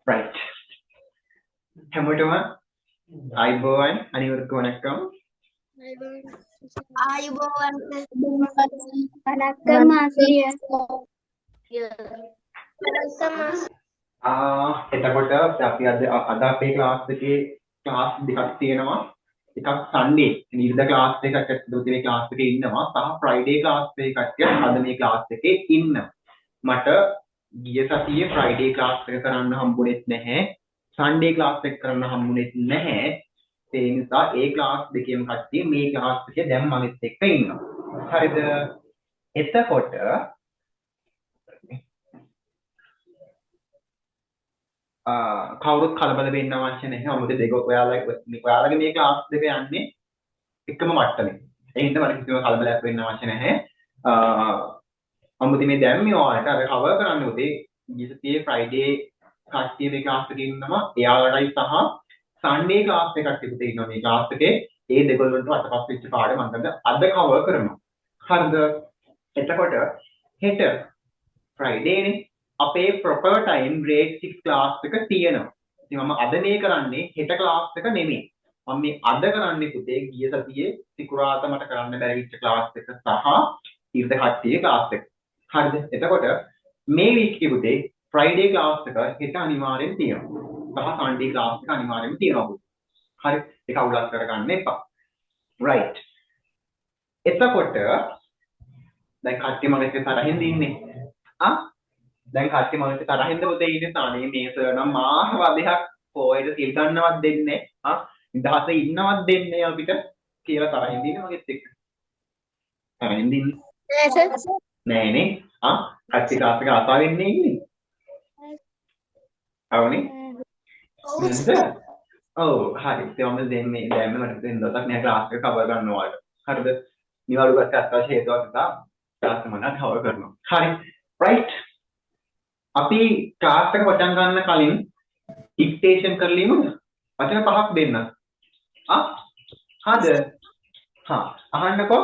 right. හැමෝටම අයිබෝවන් අනිවර්ක වණක්කම්. ආයුබෝවන් වණක්කම් ආසිරිය. එතකොට අපි අද අපේ ක්ලාස් එකේ ක්ලාස් දෙකක් තියෙනවා. එකක් සන්ඩේ නිර්ද ක්ලාස් එකක් දුතිනේ ක්ලාස් එකේ ඉන්නවා සහ ෆ්‍රයිඩේ ක්ලාස් එකක් අද මේ ක්ලාස් එකේ ඉන්නවා. මට ගිය සතියේ ෆ්‍රයිඩේ ක්ලාස් එක කරන්න හම්බුනේත් නැහැ. සන්ඩේ ක්ලාස් එක කරන්න හම්බුනේත් නැහැ. ඒ නිසා ඒ ක්ලාස් දෙකේම කට්ටිය මේ ක්ලාස් එකේ දැන් මගෙත් එක්ක ඉන්නවා. හරිද? එතකොට කවුරුත් කලබල වෙන්න අවශ්‍ය නැහැ. මොකද දෙක ඔයාලගේ මේ ක්ලාස් දෙක යන්නේ එකම මට්ටමේ. ඒ හින්දා මට කිසිම කලබලයක් වෙන්න අවශ්‍ය නැහැ. අමුති මේ දැන් මේ ඔයාලට අර කවර් කරන්න උදේ ගියසතියේ ෆ්‍රයිඩේ කට්ටිය මේ ක්ලාස් එකේ ඉන්නවා. එයාලටයි සහ සන්ඩේ ක්ලාස් එකක් තිබුණේ ඉන්නවා මේ ක්ලාස් එකේ. ඒ දෙකොල්ලන්ට අතපස් වෙච්ච පාඩම මම අද කවර් කරනවා. හරිද? එතකොට හෙට ෆ්‍රයිඩේනේ අපේ proper time grade 6 class එක තියෙනවා. ඉතින් මම අද මේ කරන්නේ හෙට class එක නෙමෙයි. මම මේ අද කරන්නේ පුතේ ගිය සතියේ සිකුරාදා මට කරන්න බැරි වෙච්ච class එක සහ ඊට කට්ටියේ class එක. හරිද? එතකොට මේ week එකේ පුතේ Friday class එක හෙට අනිවාර්යෙන් තියෙනවා. සහ Sunday class එක අනිවාර්යෙන්ම තියෙනවා පුතේ. හරි? ඒක අවුලක් කරගන්න එපා. right. එතකොට දැන් කට්ටිය මගේ තරහින්ද ඉන්නේ. දැන් කට්ටිය මම තරහින්ද පුතේ ඉන්නේ සානේ මේ සර් නම් මාව අධයක් පොයිද සිල් ගන්නවත් දෙන්නේ නිදහසේ ඉන්නවත් දෙන්නේ අපිට කියලා තරහින්ද ඉන්නේ මගෙත් එක්ක තරහින්ද ඉන්නේ නෑනේ කට්ටිය ක්ලාස් එක ආසාවෙන් ඉන්නේ අවනේ ඔව් හරි ඒ මම දෙන්නේ දැන් මට දෙන්න දවසක් නෑ ක්ලාස් එක කවර් ගන්නවා හරිද නිවාඩුවක් අත්‍යවශ්‍ය හේතුවක් නිසා ක්ලාස් එක මම කවර් කරනවා හරි right අපි ක්ලාස් එක පටන් ගන්න කලින් ඩික්ටේෂන් කරලා ඉමුද? වචන පහක් දෙන්න. හද? අහන්නකෝ.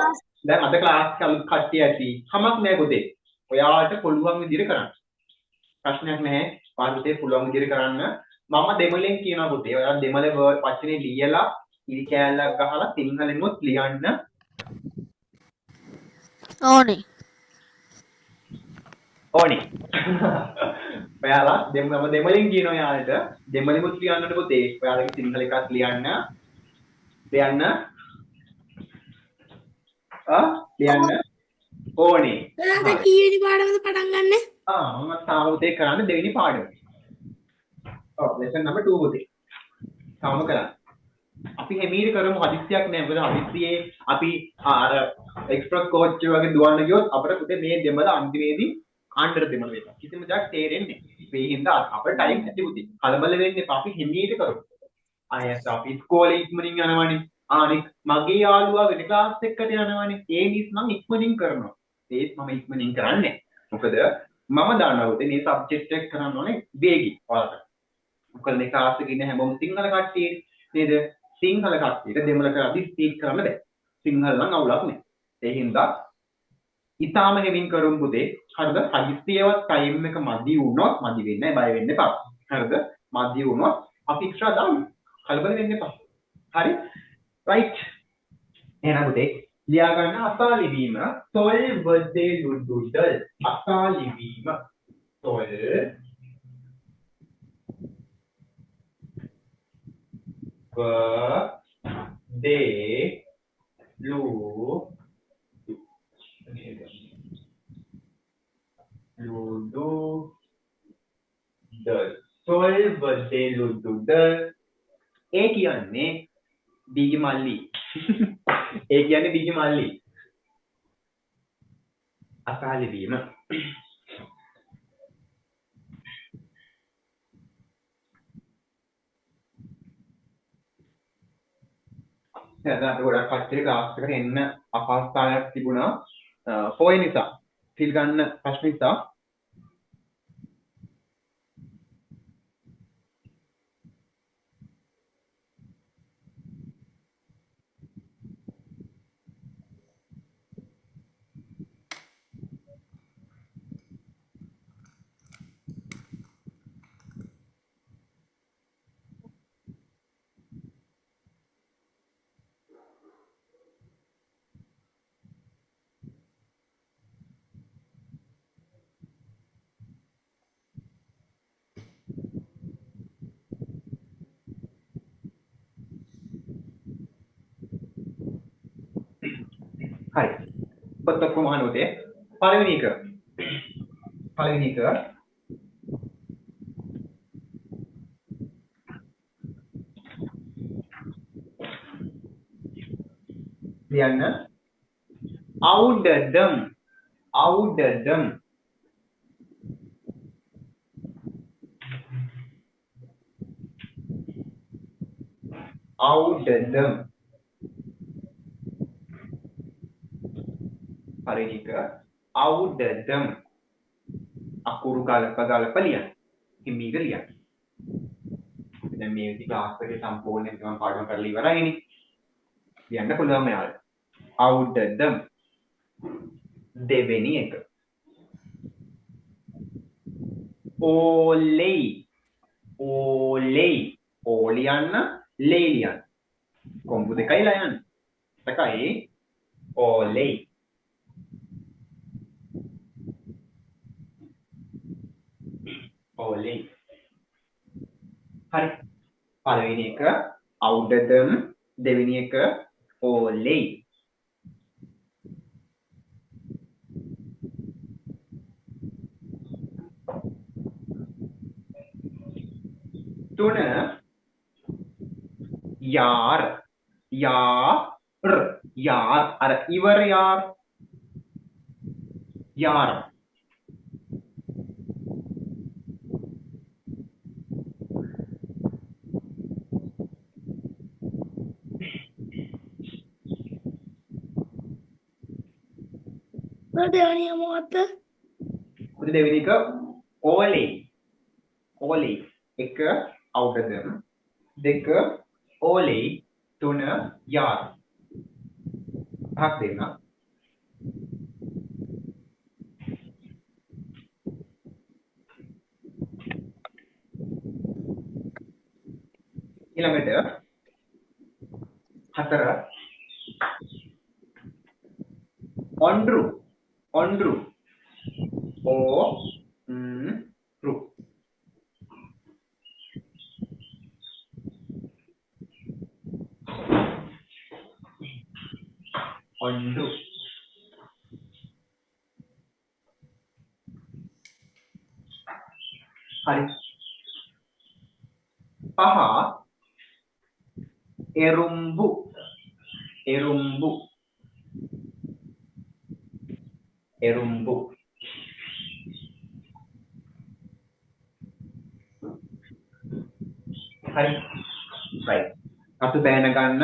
දැන් අද ක්ලාස් එක අලුත් කට්ටිය ඇති. කමක් නැහැ පුතේ. ඔයාලට පුළුවන් විදිහට කරන්න. ප්‍රශ්නයක් නැහැ. පාඩුවේ පුළුවන් විදිහට කරන්න. මම දෙමළෙන් කියනවා පුතේ. ඔයාලා දෙමළ වචනේ ලියලා ඉරි කෑල්ලක් ගහලා සිංහලෙන්වත් ලියන්න. ඕනේ. ඔයාලා දෙමළෙන් කියන ඔයාලට දෙමළෙමුත් ලියන්නට පුතේ. ඔයාලගේ සිංහල එකක් ලියන්න. ලියන්න ඕනේ. ඔයාලට කීවෙනි පාඩමද පටන් ගන්නෙ? මම තාම පුතේ කරන්නේ දෙවෙනි පාඩම. ඔව් lesson number 2 පුතේ. තාම කරන්නේ. අපි හැමීර කරමු හදිස්සියක් නෑ. මොකද හදිස්සියේ අපි අර එක්ස්ප්‍රස් කෝච් වගේ දුවන්න ගියොත් අපිට පුතේ මේ දෙමළ අන්තිමේදී ආණ්ඩර දෙමළ වෙනවා. කිසිම දෙයක් තේරෙන්නේ නැහැ. ඒ හින්දා අපේ ටයිම් ඇති පුතේ. කලබල වෙන්න එපා. අපි හිමීට කරමු. ආයෙත් අපි ඉස්කෝලේ ඉක්මනින් යනවනේ. අනික මගේ යාළුවා වෙන ක්ලාස් එකකට යනවනේ. ඒ නිසා මම ඉක්මනින් කරනවා. ඒත් මම ඉක්මනින් කරන්නේ. මොකද මම දන්නවා පුතේ මේ සබ්ජෙක්ට් එක කරන්න ඕනේ වේගී ඔයාලට. මොකද මේ ක්ලාස් එකේ ඉන්න හැමෝම සිංහල කට්ටිය නේද? සිංහල කට්ටියට දෙමළ කරද්දි ස්පීක් කරන්න බෑ. සිංහල නම් අවුලක් නෑ. ඒ හින්දා ඉතාලම හෙමින් කරුම් පුතේ. හරිද? හදිස්සියවත් ටයිම් එක මදි වුණොත් මදි වෙන්නේ නැහැ. බය වෙන්න එපා. හරිද? මදි වුණොත් අපි එක්ස්ට්‍රා දාමු. කලබල වෙන්න එපා. හරි? right. එහෙනම් පුතේ ලියා ගන්න අසා ලිවීම තොල් වදේ ලුඩුඩල් අසා ලිවීම තොල් වදේ ලුඩුඩල් තොල් වදේ ලුඩුඩල් ඒ කියන්නේ බීගි මල්ලි ඒ කියන්නේ බීගි මල්ලි අසා ලිවීම දැන් ගොඩක් කට්ටිය ක්ලාස් එකට එන්න අපහසුතාවයක් තිබුණා ෆෝයි නිසා සිල් ගන්න ප්‍රශ්න නිසා හරි. පොත් ඔක්කොම අහන්න උදේ. පළවෙනි එක. ලියන්න. අවුඩදම්. අවුඩදම්. අවුඩදම්. පළවෙනි එක අවුඩදම්. අකුරු ගලප ලියන්න. හිමීට ලියන්න. දැන් මේ විදිහට ක්ලාස් එකේ සම්පූර්ණයෙන් මම පාඩම කරලා ඉවරයිනේ. ලියන්න පුළුවන් මෙයාලට. අවුඩදම්. දෙවෙනි එක. ඕලෙයි. ඕලෙයි. ඕ ලියන්න, ලේ ලියන්න. කොම්බු දෙකයිලා යන්න. එකයි ඕලෙයි. ඕලෙයි. හරි. පළවෙනි එක අවුඩදම්, දෙවෙනි එක ඕලෙයි. තුන යාර්. යාර් අර ඉවර යාර්. යාර්. දෙවැනි මොකක්ද? දෙවෙනි එක ඕලෙයි. ඕලෙයි. එක අවුඩදම්, දෙක ඕලෙයි, තුන යාර්. හක් දෙන්න. ඊළඟට හතර ඔන්රු. ඔන්රු. ඕ රු. ඔන්රු. හරි. පහ එරුම්බු. එරුම්බු. එරුම්බු. හරි. right. අත බෑන ගන්න.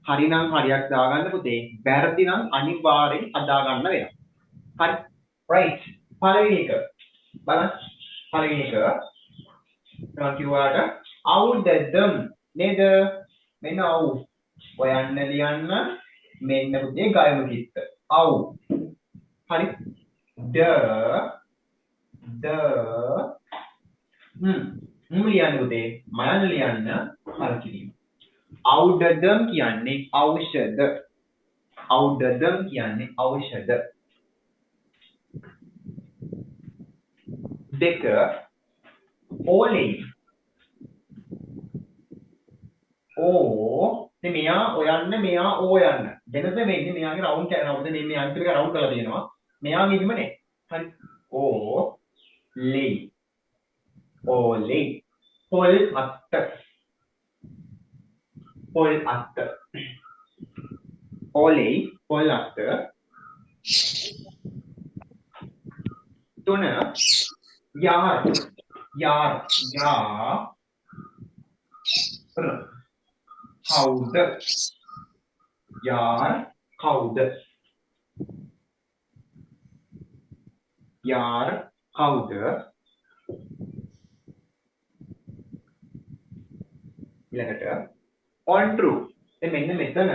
හරි නම් හරියක් දාගන්න පුතේ. වැරදි නම් අනිවාර්යෙන් අදා ගන්න වෙනවා. හරි. right. පළවෙනි එක. බලන්න. පළවෙනි එක මම කිව්වාට අවුඩදම් නේද? මෙන්න අවු. ඔයන්න ලියන්න මෙන්න පුතේ ගයමු කිත්ත. අවු. හරි. ද ලියන්න පුතේ. මයන් ලියන්න හරි කිරීම. අවුඩදම් කියන්නේ ඖෂධ. අවුඩදම් කියන්නේ ඖෂධ. දෙක ඕලෙයි. ඕ මෙයා ඔයන්න මෙයා ඕ යන්න. වෙනස වෙන්නේ මෙයාගේ රවුන්ඩ් කරනවා. මොකද මේ අන්තිම එක රවුන්ඩ් කරලා තියෙනවා. මෙයා මෙහිම නේ. හරි. ඕ ලෙයි. ඕලෙයි. පොල් අත්ත. පොල් අත්ත. ඕලෙයි පොල් අත්ත. තුන යාර්. කවුද? යාර් කවුද? යාර් කවුද? ඊළඟට ඔන්ට්රු. මෙන්න මෙතන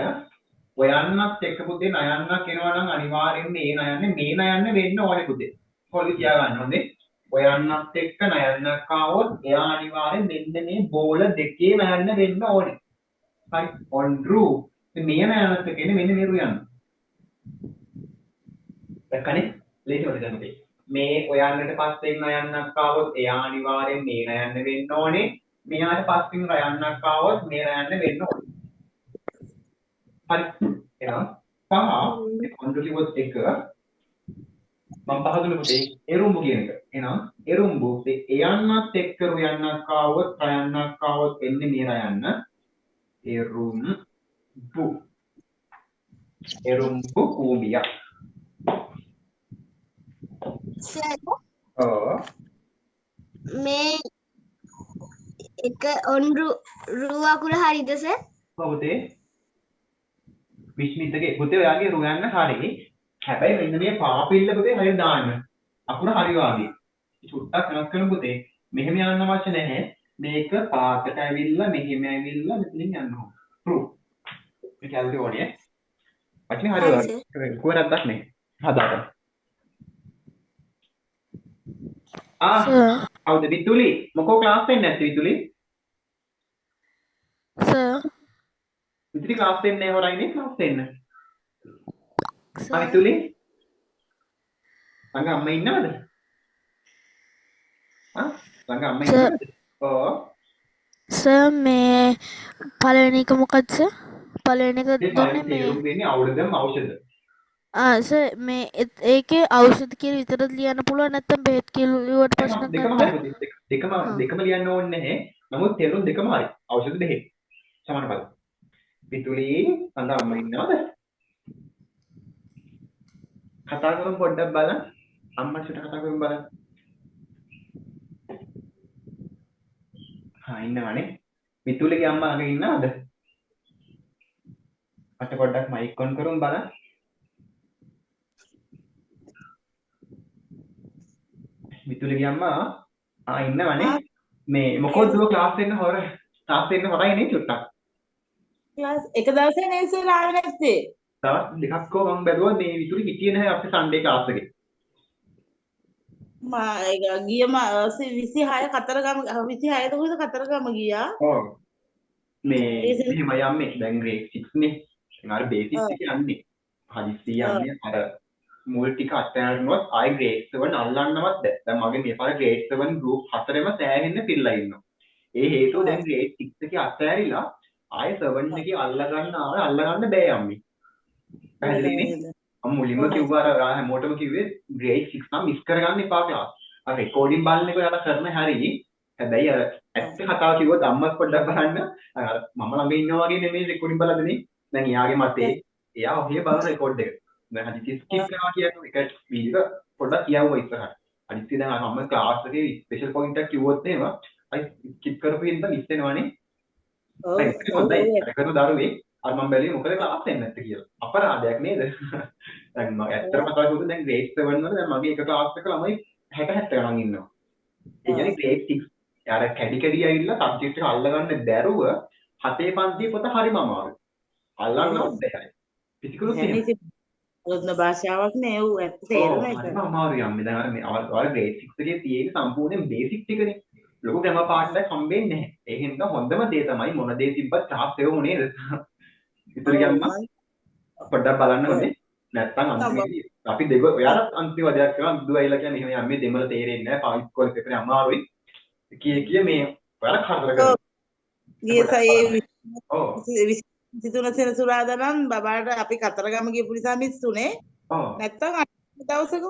ඔයන්නත් එක්ක පුතේ නයන්නක් එනවා නම් අනිවාර්යෙන්ම ඒ නයන්නේ මේ නයන්න වෙන්න ඕනේ පුතේ. කොහොමද තියා ගන්න හොඳේ? ඔයන්නත් එක්ක නයන්නක් ආවොත් එයා අනිවාර්යෙන් මෙන්න මේ බෝල දෙකේ නයන්න වෙන්න ඕනේ. හරි. ඔන්ට්රු. මේ නයන්නත් එක්ක එන්නේ මෙන්න මෙරු යන්න. දැක්කනේ? ලේසියට දැන් පුතේ. මේ ඔයන්නට පස්සේ නයන්නක් ආවොත් එයා අනිවාර්යෙන් මේ නයන්න වෙන්න ඕනේ. මෙයාට පස්සින් රයන්නක් ආවොත් මේ රයන්න වෙන්න ඕනේ. හරි. එහෙනම් පහ කොන්දු කිව්වොත් එක මම පහ දුන්න පුතේ එරුම්බු කියන එක. එහෙනම් එරුම්බු එයන්නත් එක්ක රුයන්නක් ආවොත් රයන්නක් ආවොත් එන්නේ මේ රයන්න. එරුම්බු එරුම්බු කූඹියක්. මේ එක ඔන්රු රුවකුල හරිද සර්? පුතේ විශ්මිතගේ පුතේ ඔයාගේ රුයන්න හරි. හැබැයි මෙන්න මේ පාපිල්ල පුතේ හරියට දාන්න. අකුර හරි වාගේ. චුට්ටක් වෙනස් කරමු පුතේ. මෙහෙම යන්න අවශ්‍ය නැහැ. මේක පාතට ඇවිල්ලා මෙහෙම ඇවිල්ලා මෙතනින් යන්න ඕන. true. මේක ඇල්ලි ඕනේ. වචනේ හරි වාගේ. කොහොමදක් නේ. හදාගන්න. හවුද විතුලි? මොකෝ ක්ලාස් වෙන්නේ නැත්තේ විතුලි? සර් විතුලි ක්ලාස් වෙන්නේ නැහැ හොරයිනේ ක්ලාස් වෙන්න. විතුලි? ළඟ අම්මා ඉන්නවද? ළඟ අම්මා ඉන්නවද? ඔව්. සර් මේ පළවෙනි එක මොකක්ද සර්? පළවෙනි එක දුන්නේ මේ තේරුම් වෙන්නේ අවුරුද්දම ඖෂධ. සර් මේ ඒකේ ඖෂධ කියලා විතරද ලියන්න පුළුවන් නැත්නම් බෙහෙත් කියලා ලියුවට ප්‍රශ්න දෙකම නැද්ද? හරි දෙකම ලියන්න ඕනේ නැහැ. නමුත් තේරුම් දෙකම හරි. ඖෂධ බෙහෙත්. සමාන පද. විතුලි ළඟ අම්මා ඉන්නවද? කතා කරමු පොඩ්ඩක් බලන්න. අම්මට කතා කරමු බලන්න. ඉන්නවනේ. විතුලිගේ අම්මා ළඟ ඉන්නවද? මට පොඩ්ඩක් මයික් ඔන් කරමු බලන්න. විතුලිගේ අම්මා ඉන්නවනේ. මේ මොකද දුව ක්ලාස් වෙන්න හොරයි නේ චුට්ටක්. ක්ලාස් එක දවසේ නේසර් ආවේ නැත්තේ. දවස් දෙකක් කෝ මම බැලුවා මේ විතුලි හිටියේ නැහැ අපේ සන්ඩේ ක්ලාස් එකේ. ගිය මාසේ 26 කතරගම 26 දවස් කතරගම ගියා. ඔව්. මේ මෙහෙම යන්නේ දැන් grade 6 නේ. අර බේසික් එක යන්නේ. හදිස්සි යන්නේ අර මුල් ටික අත්හැරනොත් ආයි grade 7 අල්ලන්නවත් බැහැ. දැන් මගේ මේ පාර grade 7 group 4ෙම සෑහෙන්න පිරලා ඉන්නවා. ඒ හේතුව දැන් grade 6 එකේ අත්හැරිලා ආයි 7 එකේ අල්ලගන්න බෑ යම්මි. පැහැදිලිනේ? මම මුලින්ම කිව්වා අර හැමෝටම කිව්වේ grade 6 නම් මිස් කරගන්න එපා ක්ලාස්. අර රෙකෝඩින් බලන එක ඔයාලා කරන හැරි. හැබැයි අර ඇත්ත කතාව කිව්වොත් අම්මත් පොඩ්ඩක් බලන්න. අර මම ළඟ ඉන්නවා වගේ නෙමෙයි රෙකෝඩින් බලද්දී. දැන් එයාගේ මතේ එයා ඔහේ බලන රෙකෝඩ් එක. දැන් හදිසි ස්කිප් කරනවා කියන්නේ එක වීඩියෝ පොඩ්ඩක් කියවුවා ඉස්සරහට. හදිසි දැන් අර මම ක්ලාස් එකේ ස්පෙෂල් පොයින්ට් එකක් කිව්වොත් එහෙම අයි ස්කිප් කරපු හින්දා මිස් වෙනවනේ. ඒක හොඳයි. අර කරන දරුවේ අර මම බැලුවේ මොකද ක්ලාස් වෙන්නේ නැත්තේ කියලා. අපරාධයක් නේද? දැන් මම ඇත්තටම කතා කරුවොත් දැන් grade 7 වල දැන් මගේ එක ක්ලාස් එක ළමයි 60 70 ගණන් ඉන්නවා. ඒ කියන්නේ grade 6 යාර කැඩි ඇවිල්ලා සබ්ජෙක්ට් එක අල්ලගන්න බැරුව හතේ පන්තියේ පොත හරිම අමාරුයි. අල්ලන්නවත් බැහැ. පිටිකුළු තියෙනවා. ඔන්න භාෂාවක් නේ ඌ ඇත්ත තේරෙන එක. හරිම අමාරුයි අම්මේ. දැන් අර මේ අවල් grade 6 එකේ තියෙන සම්පූර්ණ බේසික් ටිකනේ. ලොකු ග්‍රැමර් පාර්ට් එකක් හම්බෙන්නේ නැහැ. ඒ හින්දා හොඳම දේ තමයි මොන දේ තිබ්බත් ක්ලාස් එකම නේද? ඉතින් ගම්මා පොඩ්ඩක් බලන්න ඕනේ. නැත්තම් අන්තිමේදී අපි දෙක ඔයාලත් අන්තිම වදයක් කරනවා දුව ඇවිල්ලා කියන්නේ එහෙම යන්නේ දෙමළ තේරෙන්නේ නැහැ. පාවිච්චි කරලා පෙපරේ අමාරුයි. කිය මේ ඔයාලා කරදර කරනවා. ගිය සයේ ඔව් 23 සෙනසුරාදා නම් බබාට අපි කතරගම ගිහපු නිසා මිස් උනේ. ඔව්. නැත්තම් දවසක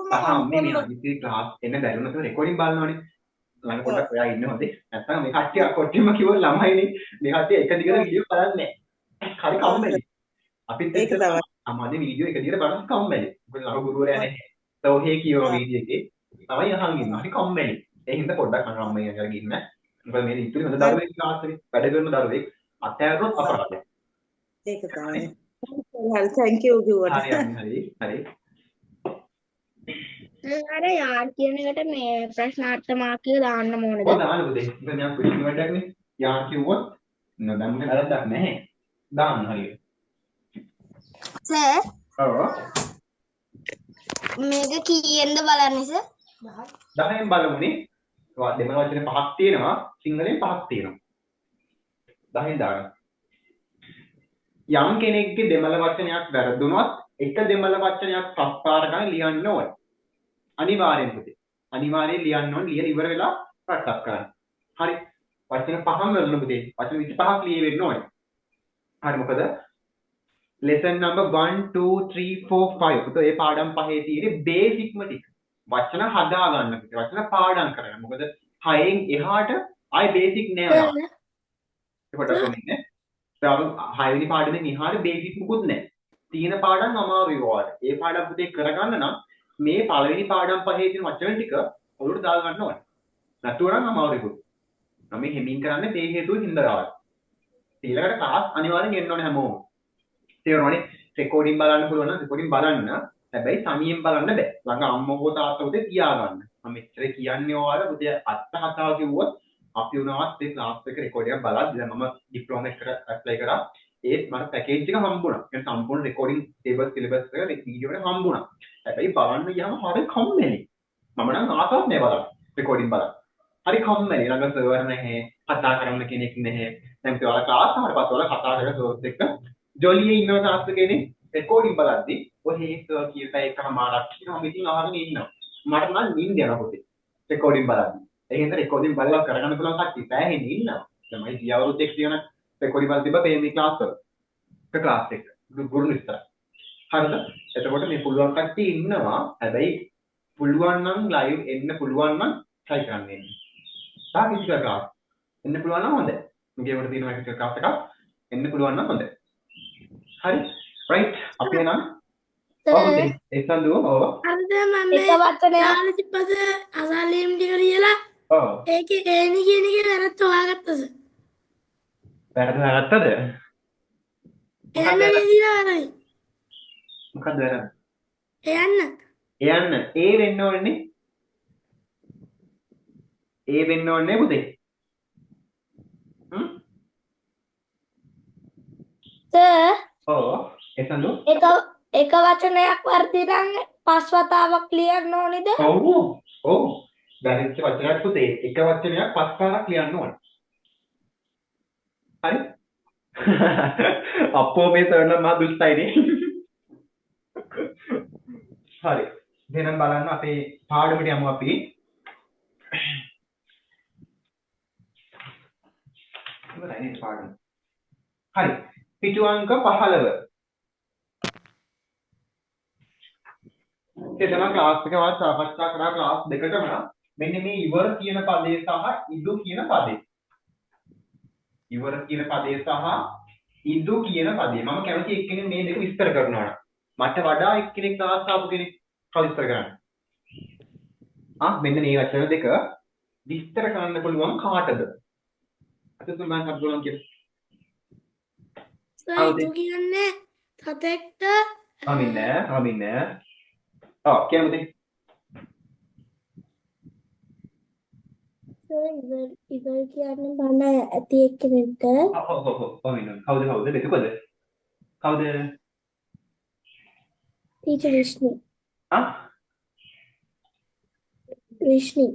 මේ අනිත් ක්ලාස් එන්න බැරිුණා තමයි රෙකෝඩින් බලනවනේ. ළඟ පොඩ්ඩක් ඔයා ඉන්න හොඳේ. නැත්තම් මේ කට්ටිය කොටින්ම කිව්ව ළමයිනේ මේ කට්ටිය එක දිගට වීඩියෝ බලන්නේ නැහැ. හරි කම්මැලි. අපිත් ඒක තමයි. අමානේ වීඩියෝ එක දිගට බලන්න කම්මැලි. මොකද අර ගුරුවරයා නැහැ. තෝහේ කියව වීඩියෝ එකේ තමයි අහන් ඉන්නවා. හරි කම්මැලි. ඒ හින්දා පොඩ්ඩක් අහන්න අම්මයි අරගෙන ඉන්න. මොකද මේ ඉතුරු හොඳ දරුවෙක් ක්ලාස් එකේ වැඩ කරන දරුවෙක් අතෑරොත් අපරාධයක්. ඒක තමයි. හරි thank you කිව්වට. හරි. අර යාර් කියන එකට මේ ප්‍රශ්නාර්ථ මාර්ගය දාන්න ඕනද? ඔව් දාන්න පුතේ. ඉතින් මම කුලින් වැඩක් නේ. යාර් කිව්වොත් නෝදන්න වැරද්දක් නැහැ. දාන්න හරියට. සර් ඔව්. මේක කීයෙන්ද බලන්නේ සර්? 10න් බලමුනේ. දෙමළ වචන 5ක් තියෙනවා. සිංහලෙන් 5ක් තියෙනවා. 10න් දාගන්න. යම් කෙනෙක්ගේ දෙමළ වචනයක් වැරදුනොත් එක දෙමළ වචනයක් පස් පාරකට ලියන්න ඕනේ. අනිවාර්යෙන් පුතේ. අනිවාර්යෙන් ලියන්න ඕනේ. ලියලා ඉවර වෙලා ප්‍රැක්ටිස් කරන්න. හරි. වචන පහම වලන පුතේ. වචන 25ක් ලියෙන්න ඕනේ. හරි මොකද lesson number 1 2 3 4 5 පුතෝ ඒ පාඩම් පහේ තියෙන්නේ බේසික්ම ටික. වචන හදා ගන්න පිට. වචන පාඩම් කරගන්න. මොකද 6න් එහාට ආයි බේසික් නෑ ඔයාලා. ඒකට තෝරන්නේ. ඒවා 6 වෙනි පාඩමෙන් එහාට බේසික් මුකුත් නෑ. තියෙන පාඩම් අමාරුයි ඔයාලට. ඒ පාඩම් පුතේ කරගන්න නම් මේ පළවෙනි පාඩම් පහේ තියෙන වචන ටික ඔළුවට දා ගන්න ඕනේ. නැතුව නම් අමාරුයි පුතේ. මම හිමින් කරන්නේ ඒ හේතුව හින්දා ආවා. ඊළඟට ක්ලාස් අනිවාර්යෙන් එන්න ඕනේ හැමෝම. තේරුණානේ? රෙකෝඩින් බලන්න පුළුවන් නම් රෙකෝඩින් බලන්න. හැබැයි තනියෙන් බලන්න බෑ. ළඟ අම්මෝ තාත්තා උදේ තියාගන්න. මම මෙච්චර කියන්නේ ඔයාලා උදේ අත්ත කතාව කිව්වොත් අපි උනාත් ඒ ක්ලාස් එක රෙකෝඩ් එකක් බලද්දි දැන් මම ඩිප්ලෝමා එකට ඇප්ලයි කරා. ඒත් මට පැකේජ් එක හම්බුණා. ඒ සම්පූර්ණ රෙකෝඩින් ටේබල් සිලබස් එක වීඩියෝ එක හම්බුණා. හැබැයි බලන්න ගියාම හරිය කම්මැලි. මම නම් ආසාවක් නෑ බලන්න. රෙකෝඩින් බලන්න. හරි කම්මැලි. ළඟ සර්වර් නැහැ. කතා කරන්න කෙනෙක් නැහැ. දැන් ඒ ඔයාලා ක්ලාස් ආවට පස්සේ ඔයාලා කතා කරලා සර්වර්ස් එක්ක ජොලියේ ඉන්නවා තාස්ස කෙනෙක් රෙකෝඩින් බලද්දි ඔය හේතුව කියලා එකමාරක් කියනවා මම ඉතින් අහගෙන ඉන්නවා. මට නම් නිින්ද යනවා පොතේ. රෙකෝඩින් බලද්දි. ඒ හින්දා රෙකෝඩින් බලලා කරගන්න පුළුවන් කට්ටිය පැහැෙන්නේ ඉන්නවා. දැන් මම ගිය අවුරුද්දේ කියන රෙකෝඩින් බලලා තිබ්බා මේ ක්ලාස් වල. ඒ ක්ලාස් එක. ගුරු විස්තර. හරිද? එතකොට මේ පුළුවන් කට්ටිය ඉන්නවා. හැබැයි පුළුවන් නම් ලයිව් එන්න පුළුවන් නම් try කරන්න එන්න. තා කිසි ක්ලාස් එන්න පුළුවන් නම් හොඳයි. මගේ වල තියෙන එක ක්ලාස් එකක් එන්න පුළුවන් නම් හොඳයි. හරි රයිට් අපි එනම් ඔව් එසන්දු ඔව් අරද මම එක වචනයක් ඉපද අසලීම් ටික ලියලා ඔව් ඒකේ ඒනි කියන එක වැරද්ද හොයාගත්තද වැරද්ද හොයාගත්තද එයන්න නේදිලා වැරදි මොකක්ද වැරද්ද එයන්න ඒ වෙන්න ඕනේ පුතේ සර් ඔව් එසන්දු එක වචනයක් වර්ධි නම් 5 වතාවක් ලියන්න ඕනේද? ඔව් වැරදිච්ච වචනයක් පුතේ එක වචනයක් 5 පාරක් ලියන්න ඕන. හරි? අපෝ මේ සර්ණ මහා දුෂ්ටයිනේ. හරි. එහෙනම් බලන්න අපේ පාඩමට යමු අපි. ඉවරයි නේද පාඩම? හරි. පිටු අංක 15. ඒ තමයි ක්ලාස් එකේ වාස් සාකච්ඡා කරා ක්ලාස් දෙකටම මෙන්න මේ ඉවර කියන පදේ සහ ඉදු කියන පදේ. ඉවර කියන පදේ සහ ඉදු කියන පදේ. මම කැමති එක්කෙනෙක් මේ දෙක විස්තර කරනවා. මට වඩා එක්කෙනෙක් ක්ලාස් ආපු කෙනෙක් කවුද විස්තර කරන්නේ? මෙන්න මේ වචන දෙක විස්තර කරන්න පුළුවන් කාටද? අතතුන් මම හම්බුනන් කියලා. සර් කියන්නේ තතෙක්ට අමින්න කියමුද? ඉවර කියන්නේ බණ ඇති එක්කෙනෙක්ට කවුද දෙකද? කවුද? ටීචර් රිෂ්ණි. රිෂ්ණි.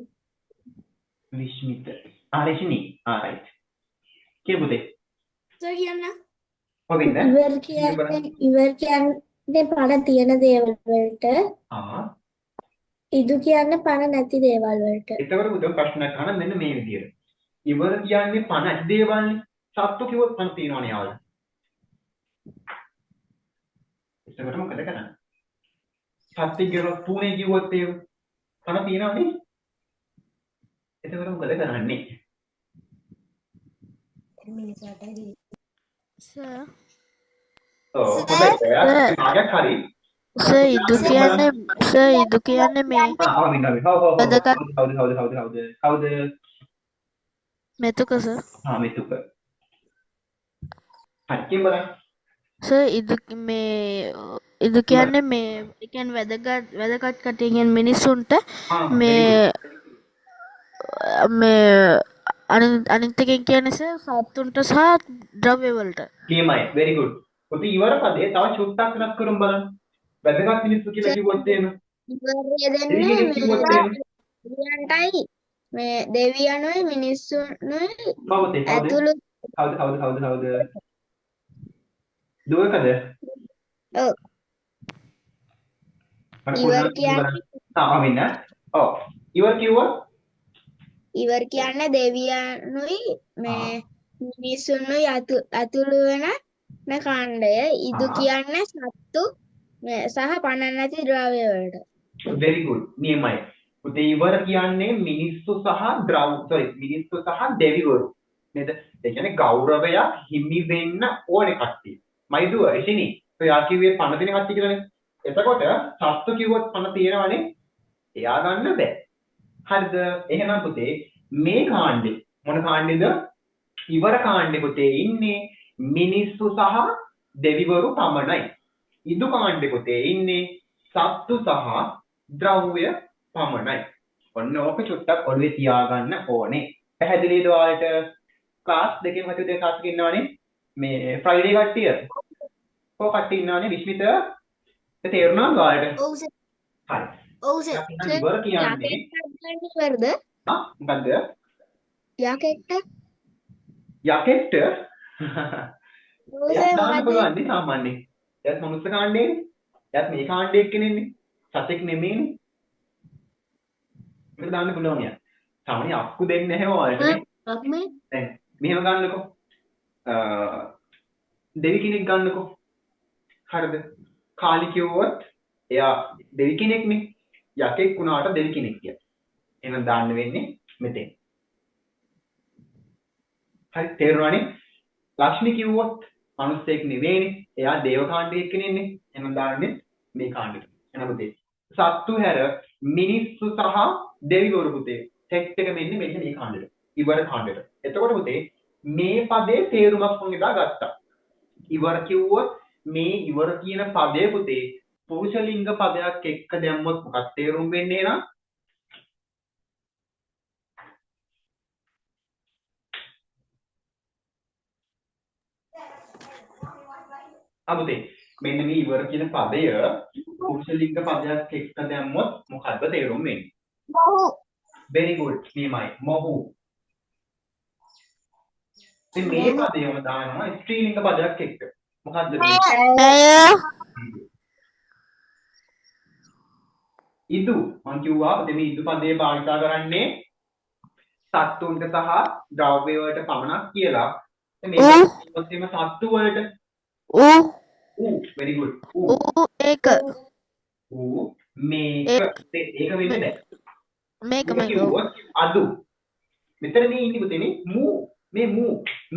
රිෂ්ණි. right. කියමුද? සර් කියන්න. ඉවර කියන්නේ පණ තියෙන දේවල් වලට ඉදු කියන්නේ පණ නැති දේවල් වලට. එතකොට බුදුන් ප්‍රශ්නයක් අහන මෙන්න මේ විදියට. ඉවර කියන්නේ පණ නැති දේවල්නේ. සත්තු කිව්වොත් පණ තියෙනවනේ යාළුවා. එතකොට මොකද කරන්නේ? සත්‍ය කිව්වොත් පුනේ කිව්වොත් ඒ පණ තියෙනවනේ. එතකොට මොකද කරන්නේ? සර් හොඳයි. ආගක් හරි. සර් ඉදු කියන්නේ මේ කවුද? මෙතුක සර්. මෙතුක. හරියට බලන්න. සර් ඉදු කියන්නේ මේ ඒ කියන්නේ වැදගත් කටේ කියන්නේ මිනිසුන්ට මේ අනිත් එකෙන් කියන්නේ සර් සත්තුන්ට සහ ද්‍රව්‍ය වලට. කියමයි. very good. පුතේ ඉවර පදේ තව චුට්ටක් වෙනස් කරමු බලන්න. වැදගත් මිනිස්සු කියලා කිව්වොත් එහෙම. ඉවරය දෙන්නේ දෙවියන්ටයි මේ දෙවියනුයි මිනිස්සුනුයි ඇතුළු කවුද? දුවකද? ඔව්. ඉවර කියන්නේ ඉවර කිව්වා ඉවර කියන්නේ දෙවියනුයි මේ මිනිස්සුනුයි ඇතුළු වෙන කාණ්ඩය ඉදු කියන්නේ සත්තු සහ පණ නැති ද්‍රව්‍ය වලට. very good. නියමයි. පුතේ ඉවර කියන්නේ මිනිස්සු සහ මිනිස්සු සහ දෙවිවරු. නේද? ඒ කියන්නේ ගෞරවයක් හිමි වෙන්න ඕනේ කට්ටිය. මයිදුව එසිනි. ඔයා කිව්වේ පණ දෙන කට්ටිය කියලානේ. එතකොට සත්තු කිව්වොත් පණ තියෙනවනේ. එයා ගන්න බෑ. හරිද? එහෙනම් පුතේ මේ කාණ්ඩේ මොන කාණ්ඩේද? ඉවර කාණ්ඩේ පුතේ ඉන්නේ මිනිස්සු සහ දෙවිවරු පමණයි. ඉදු කාණ්ඩේ පුතේ ඉන්නේ සත්තු සහ ද්‍රව්‍ය පමණයි. ඔන්න ඕක චුට්ටක් ඔළුවේ තියාගන්න ඕනේ. පැහැදිලිද ඔයාලට? ක්ලාස් දෙකෙන් හදු දෙක ක්ලාස් එකේ ඉන්නවනේ. මේ ෆ්‍රයිඩේ කට්ටිය. කො කට්ටිය ඉන්නවනේ විශ්මිත. ඒක තේරුණාද ඔයාලට? ඔව් සර්. හරි. ඔව් සර්. ඉවර කියන්නේ වර්ද මොකද්ද? යකෙක්ට යකෙක්ට ඔව් එයාත් සර් දාන්න මොකද පුළුවන් නේ සාමාන්‍යයෙන්. එයාත් මනුස්ස කාණ්ඩේනේ. එයාත් මේ කාණ්ඩේ එක්කෙනෙන්නේ. සතෙක් නෙමෙයිනේ. මේක දාන්න පුළුවන් යා. සාමාන්‍ය අක්කු දෙන්නේ නැහැ ඔයාලට නේ. මේ දැන් මෙහෙම ගන්නකො. දෙවි කෙනෙක් ගන්නකො. හරිද? කාලි කිව්වොත් එයා දෙවි කෙනෙක්නේ. යකෙක් වුණාට දෙවි කෙනෙක් කියලා. එහෙනම් දාන්න වෙන්නේ මෙතෙන්. හරි තේරුණානේ? ලක්ෂ්මී කිව්වොත් මිනිස්සෙක් නෙවෙයිනේ. එයා දේව කාණ්ඩයක කෙනෙන්නේ. එහෙනම් දාන්නේ මේ කාණ්ඩෙට. එහෙනම් පුතේ සත්තු හැර මිනිස්සු සහ දෙවිවරු පුතේ ටෙක්ස්ට් එක මෙන්න මේ කාණ්ඩෙට. ඉවර කාණ්ඩෙට. එතකොට පුතේ මේ පදේ තේරුමක් මම ඉදා ගත්තා. ඉවර කිව්වොත් මේ ඉවර කියන පදේ පුතේ පුරුෂ ලිංග පදයක් එක්ක දැම්මොත් මොකක්ද තේරුම් වෙන්නේ නම් අමුතේ මෙන්න මේ ඉවර කියන පදය පුරුෂ ලිංග පදයක් එක්ක දැම්මොත් මොකක්ද තේරුම් වෙන්නේ? මොහු. very good නියමයි මොහු. ඉතින් මේ පදයම දානවා ස්ත්‍රී ලිංග පදයක් එක්ක. මොකද්ද වෙන්නේ? ඉදු මං කිව්වා මේ ඉදු පදේ භාවිත කරන්නේ සත්තුන්ට සහ ද්‍රව්‍ය වලට පමණක් කියලා. මේක සත්තු වලට very good ඒක මේක වෙන්නේ නැහැ. මේක අදු මෙතන මේ ඉන්නේ පුතේ මේ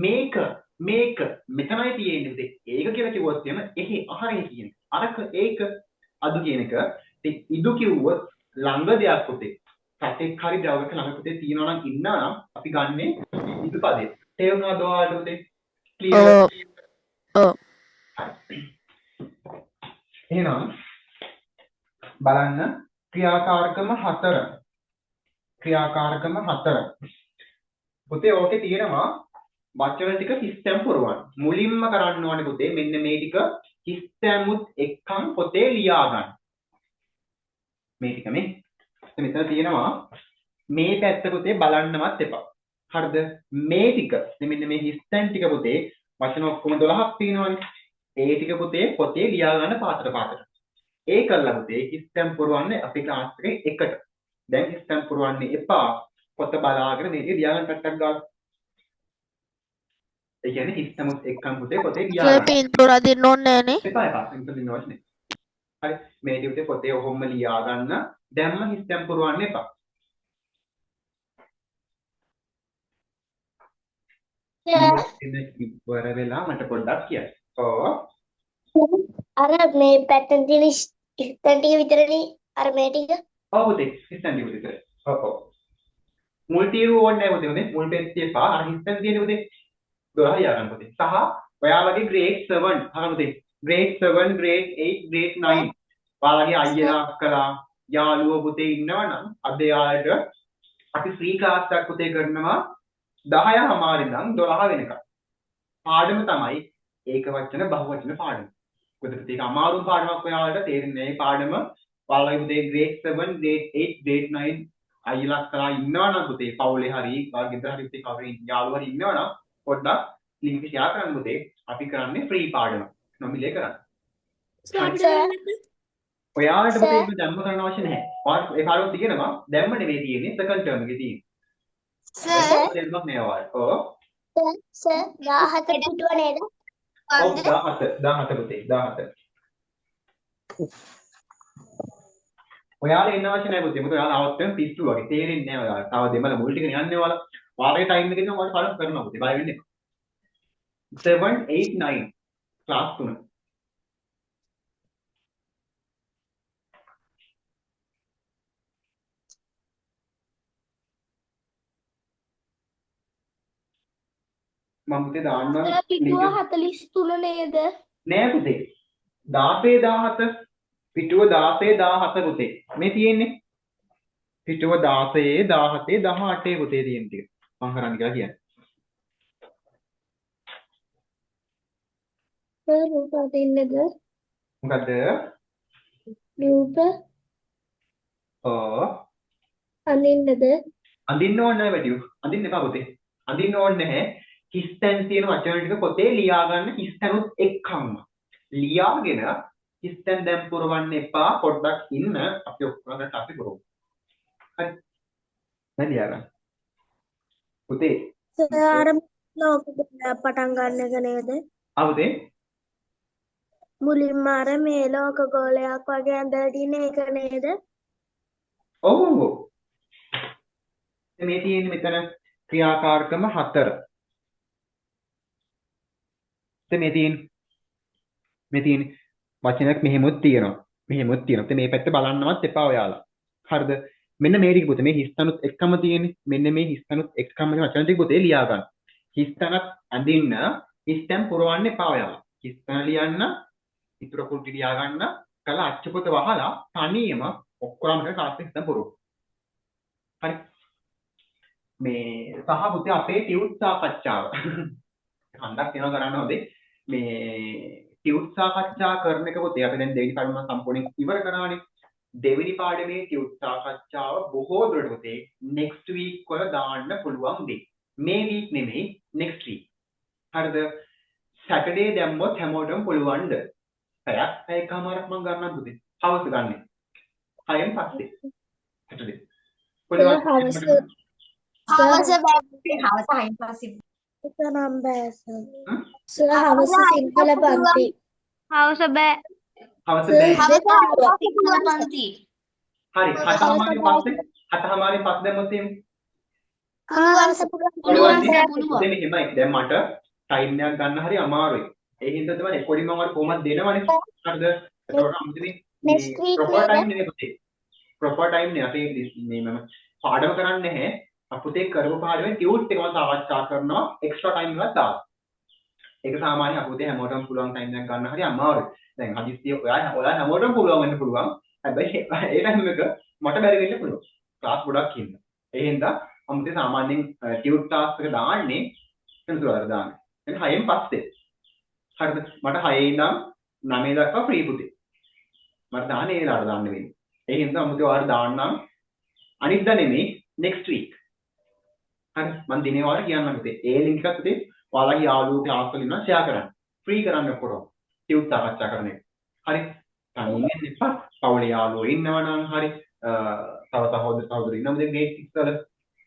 මේක මෙතනයි තියෙන්නේ පුතේ. ඒක කියලා කිව්වොත් එම එහි අහරේ කියන්නේ. අරක ඒක අදු කියන එක. ඉතින් ඉදු කිව්වොත් ළඟ දෙයක් පුතේ. සතෙක් හරි ද්‍රවයක ළඟ පුතේ තියෙනවා නම් ඉන්නා නම් අපි ගන්නෙ ඉදු පදේ. තේරුණාද ඔයාලට පුතේ? ක්ලියර්? ඔව්. එහෙනම් බලන්න ක්‍රියාකාරකම 4. පුතේ ඕකේ තියෙනවා වචන ටික හිස්තැන් පුරවන්න. මුලින්ම කරන්න ඕනේ පුතේ මෙන්න මේ ටික හිස්තැමුත් එක්කන් පොතේ ලියා ගන්න. මේ ටික මෙතන තියෙනවා මේ පැත්ත පුතේ බලන්නවත් එපා. හරිද? මේ ටික මෙන්න මේ හිස්තැන් ටික පුතේ වචන ඔක්කොම 12ක් තියෙනවානේ. ඒ ටික පුතේ පොතේ ලියා ගන්න පාතට. ඒ කළා පුතේ හිස්තැන් පුරවන්නේ අපි ක්ලාස් එකේ එකට. දැන් හිස්තැන් පුරවන්නේ එපා. පොත බලාගෙන මේක ලියා ගන්න පැත්තක් ගන්න. ඒ කියන්නේ හිස්තැමුත් එක්කන් පුතේ පොතේ ලියා ගන්න. පින්තූර අදින්න ඕනේ නෑනේ. එපා පින්තූර දින්න අවශ්‍ය නැහැ. හරි මේ ටික පොතේ ඔහොම ලියා ගන්න. දැම්ම හිස්තැන් පුරවන්න එපා. ඉවර වෙලා මට පොඩ්ඩක් කියන්න. ඔව්. අර මේ පැත්තෙන් තියෙන හිස්තැන් ටික විතරනේ අර මේ ටික. ඔව් පුතේ හිස්තැන් ටික විතර. ඔව්. මුල් තීරු ඕනේ නැහැ පුතේ. මුල් පෙත්තේ පා අර හිස්තැන් තියෙන පුතේ 12 ලියා ගන්න පුතේ. සහ ඔයාලගේ grade 7 අහන්න පුතේ. grade 7 grade 8 grade 9 ඔයාලගේ අයියලා අක්කලා යාළුවෝ පුතේ ඉන්නවනම් අද යාළුවට අපි ෆ්‍රී ක්ලාස් එකක් පුතේ කරනවා 10:00 ඉඳන් 12 වෙනකම්. පාඩම තමයි ඒක වචන බහුවචන පාඩම. මොකද ඒක අමාරු පාඩමක් ඔයාලට තේරෙන්නේ නැහැ. මේ පාඩම ඔයාලගේ පුතේ grade 7 grade 8 grade 9 අයියලා අක්කලා ඉන්නවනම් පුතේ පවුලේ හරි ඔයාගේ ගෙදර හරි පුතේ කවුරු යාළුවෝ හරි ඉන්නවනම් පොඩ්ඩක් ලින්ක් එක ෂෙයා කරන්න පුතේ. අපි කරන්නේ ෆ්‍රී පාඩම. නොමිලේ කරන්නේ. ඔයාලට පුතේ ඒක දැම්ම කරන්න අවශ්‍ය නැහැ. ඔයාලට ඒ කාර්යය තියෙනවා. දැම්ම නෙවෙයි තියෙන්නේ සෙකන්ඩ් ටර්ම් එකේ තියෙන්නේ. සර් දෙන්නක් නෑ ඔයාලට. ඔව්. සර් 17 පිටුව නේද? ඔව් 17 පුතේ 17. ඔයාලා එන්න අවශ්‍ය නැහැ පුතේ. මොකද ඔයාලා ආවත් වෙන පිස්සු වගේ තේරෙන්නේ නැහැ ඔයාලා. තව දෙමළ මුල් ටික යන්නේ ඔයාලා. වාරේ ටයිම් එකකින් ඔයාලා පාඩම් කරනවා පුතේ. බය වෙන්න එපා. 7 8 9 ක්ලාස් 3. මම පුතේ දාන්නම් පිටුව 43 නේද? නෑ පුතේ 16 17 පිටුව 16 17 පුතේ මේ තියෙන්නේ පිටුව 16 17 18 පුතේ තියෙන ටික මම කරන්න කියලා කියන්නේ රූප අදින්නද? මොකද්ද රූප අදින්නද? අඳින්න ඕනේ නැහැ වැඩියෝ අඳින්න එපා පුතේ අඳින්න ඕනේ නැහැ හිස්තැන් තියෙන වචන ටික පොතේ ලියා ගන්න හිස්තැනුත් එක්කම ලියාගෙන හිස්තැන් දැන් පුරවන්න එපා පොඩ්ඩක් ඉන්න අපි ඔක්කොම අපි පුරවමු හරි දැන් ලියා ගන්න පුතේ සර් පටන් ගන්න එක නේද? පුතේ මුලින්ම අර මේ ලෝක ගෝලයක් වගේ ඇඳලා තියෙන එක නේද? ඔව් මේ තියෙන්නේ මෙතන ක්‍රියාකාරකම 4 මේ තියෙන වචනයක් මෙහෙමුත් තියෙනවා මේ පැත්ත බලන්නවත් එපා ඔයාලා හරිද මෙන්න මේ ටික පුතේ මේ හිස්තනුත් එක්කම තියෙන්නේ මෙන්න මේ හිස්තනුත් එක්කම මේ වචන ටික පුතේ ලියා ගන්න හිස්තනක් අඳින්න හිස්තන් පුරවන්න එපා ඔයාලා හිස්තන ලියන්න ඉතුරු කුටි ලියා ගන්න කල අච්චපොත වහලා තනියම ඔක්කොම ක්ලාස් එක හිස්තන් පුරවන්න හරි මේ සහ පුතේ අපේ ටියුට් සාකච්ඡාව හන්දක් වෙනවා කරන්න හොඳේ මේ ටියුට් සාකච්ඡා කරන එක පුතේ අපි දැන් දෙවෙනි පාඩම සම්පූර්ණයෙන් ඉවර කරනවානේ දෙවෙනි පාඩමේ ටියුට් සාකච්ඡාව බොහෝ දුරට පුතේ next week වල දාන්න පුළුවන් දෙයි මේ week නෙමෙයි next week හරිද Saturday දැම්මොත් හැමෝටම පුළුවන්ද පැයකමාරක් මම ගන්නම් පුතේ හවස ගන්න 6න් පස්සේ Saturday පුළුවන් හවස හයින් පස්සේ ඒක නම් බෑ සර් හවස සිංහල පන්ති හවස බෑ. හවස බෑ සිංහල පන්ති හරි 7:00 පස්සේ දැම්මොත් එහෙම පුළුවන් දැන් මෙහෙමයි දැන් මට ටයිම් එකක් ගන්න හරි අමාරුයි ඒ හින්දා තමයි රෙකෝඩින් මම ඔයාලට කොහොමද දෙනවනේ හරිද ඒකට අමුතුනේ next week ප්‍රොපර් ටයිම් නෙමෙයි පුතේ ප්‍රොපර් ටයිම් නේ අපි මේ මම පාඩම කරන්නේ නැහැ අපුතේ කරපු පාඩමේ ටියුට් එකම සාකච්ඡා කරනවා එක්ස්ට්‍රා ටයිම් එකක් දාලා ඒක සාමාන්‍ය අපුතේ හැමෝටම පුළුවන් ටයිම් එකක් ගන්න හරි අමාරුයි දැන් හදිස්සිය ඔයා හැමෝටම පුළුවන් වෙන්න පුළුවන් හැබැයි ඒ ටයිම් එක මට බැරි වෙන්න පුළුවන් ක්ලාස් ගොඩක් ඉන්න ඒ හින්දා අමුතේ සාමාන්‍යයෙන් ටියුට් ටාස්ක් එක දාන්නේ සෙන්සුරාර දාන්නේ එතන 6න් පස්සේ හරිද මට 6 ඉඳන් 9 දක්වා ෆ්‍රී පුතේ මට දාන්නේ ඒ ලාට දාන්න වෙන්නේ ඒ හින්දා අමුතේ ඔයාලට දාන්නම් අනිද්දා නෙමෙයි next week හරි මම දිනේ ඔයාලට කියන්නම් පුතේ ඒ ලින්ක් එකත් පුතේ ඔයාලගේ යාළුවෝ ක්ලාස් වල ඉන්නවා ෂෙයා කරන්න ෆ්‍රී කරන්න ඔක්කොම ටියුට් සාකච්ඡා කරන එක හරි තනියෙන් එපා පවුලේ යාළුවෝ ඉන්නවා නම් හරි තව සහෝදර ඉන්නවා මේ ගේට් 6 වල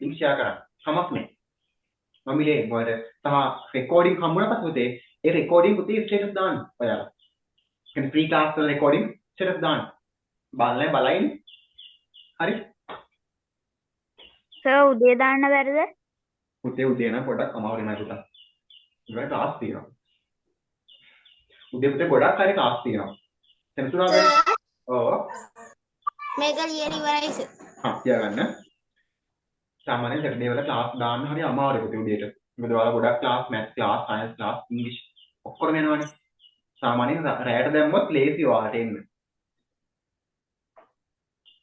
ලින්ක් ෂෙයා කරන්න කමක් නැහැ මම ඉලේ මොකද තව රෙකෝඩින් හම්බුනපත් පුතේ ඒ රෙකෝඩින් පුතේ ස්ටේටස් දාන්න ඔයාලා කියන්නේ ෆ්‍රී ක්ලාස් වල රෙකෝඩින් ස්ටේටස් දාන්න බලයින් හරි සර් උදේ දාන්න බැරිද? පුතේ උදේ නම් පොඩක් අමාරු වෙනවා පුතා ඉවර ක්ලාස් තියෙනවා උදේ ගොඩක් හරි ක්ලාස් තියෙනවා සෙන්සුරාද ඔව් මේක ලියන ඉවරයි සර් තියාගන්න සාමාන්‍යයෙන් සැටර්ඩේ වල ක්ලාස් දාන්න හරි අමාරුයි පුතේ උදේට මොකද ඔයාලා ගොඩක් class maths class science class ඉංග්‍රීසි ඔක්කොම යනවනේ සාමාන්‍යයෙන් රැයට දැම්මොත් ලේසි ඔයාලට එන්න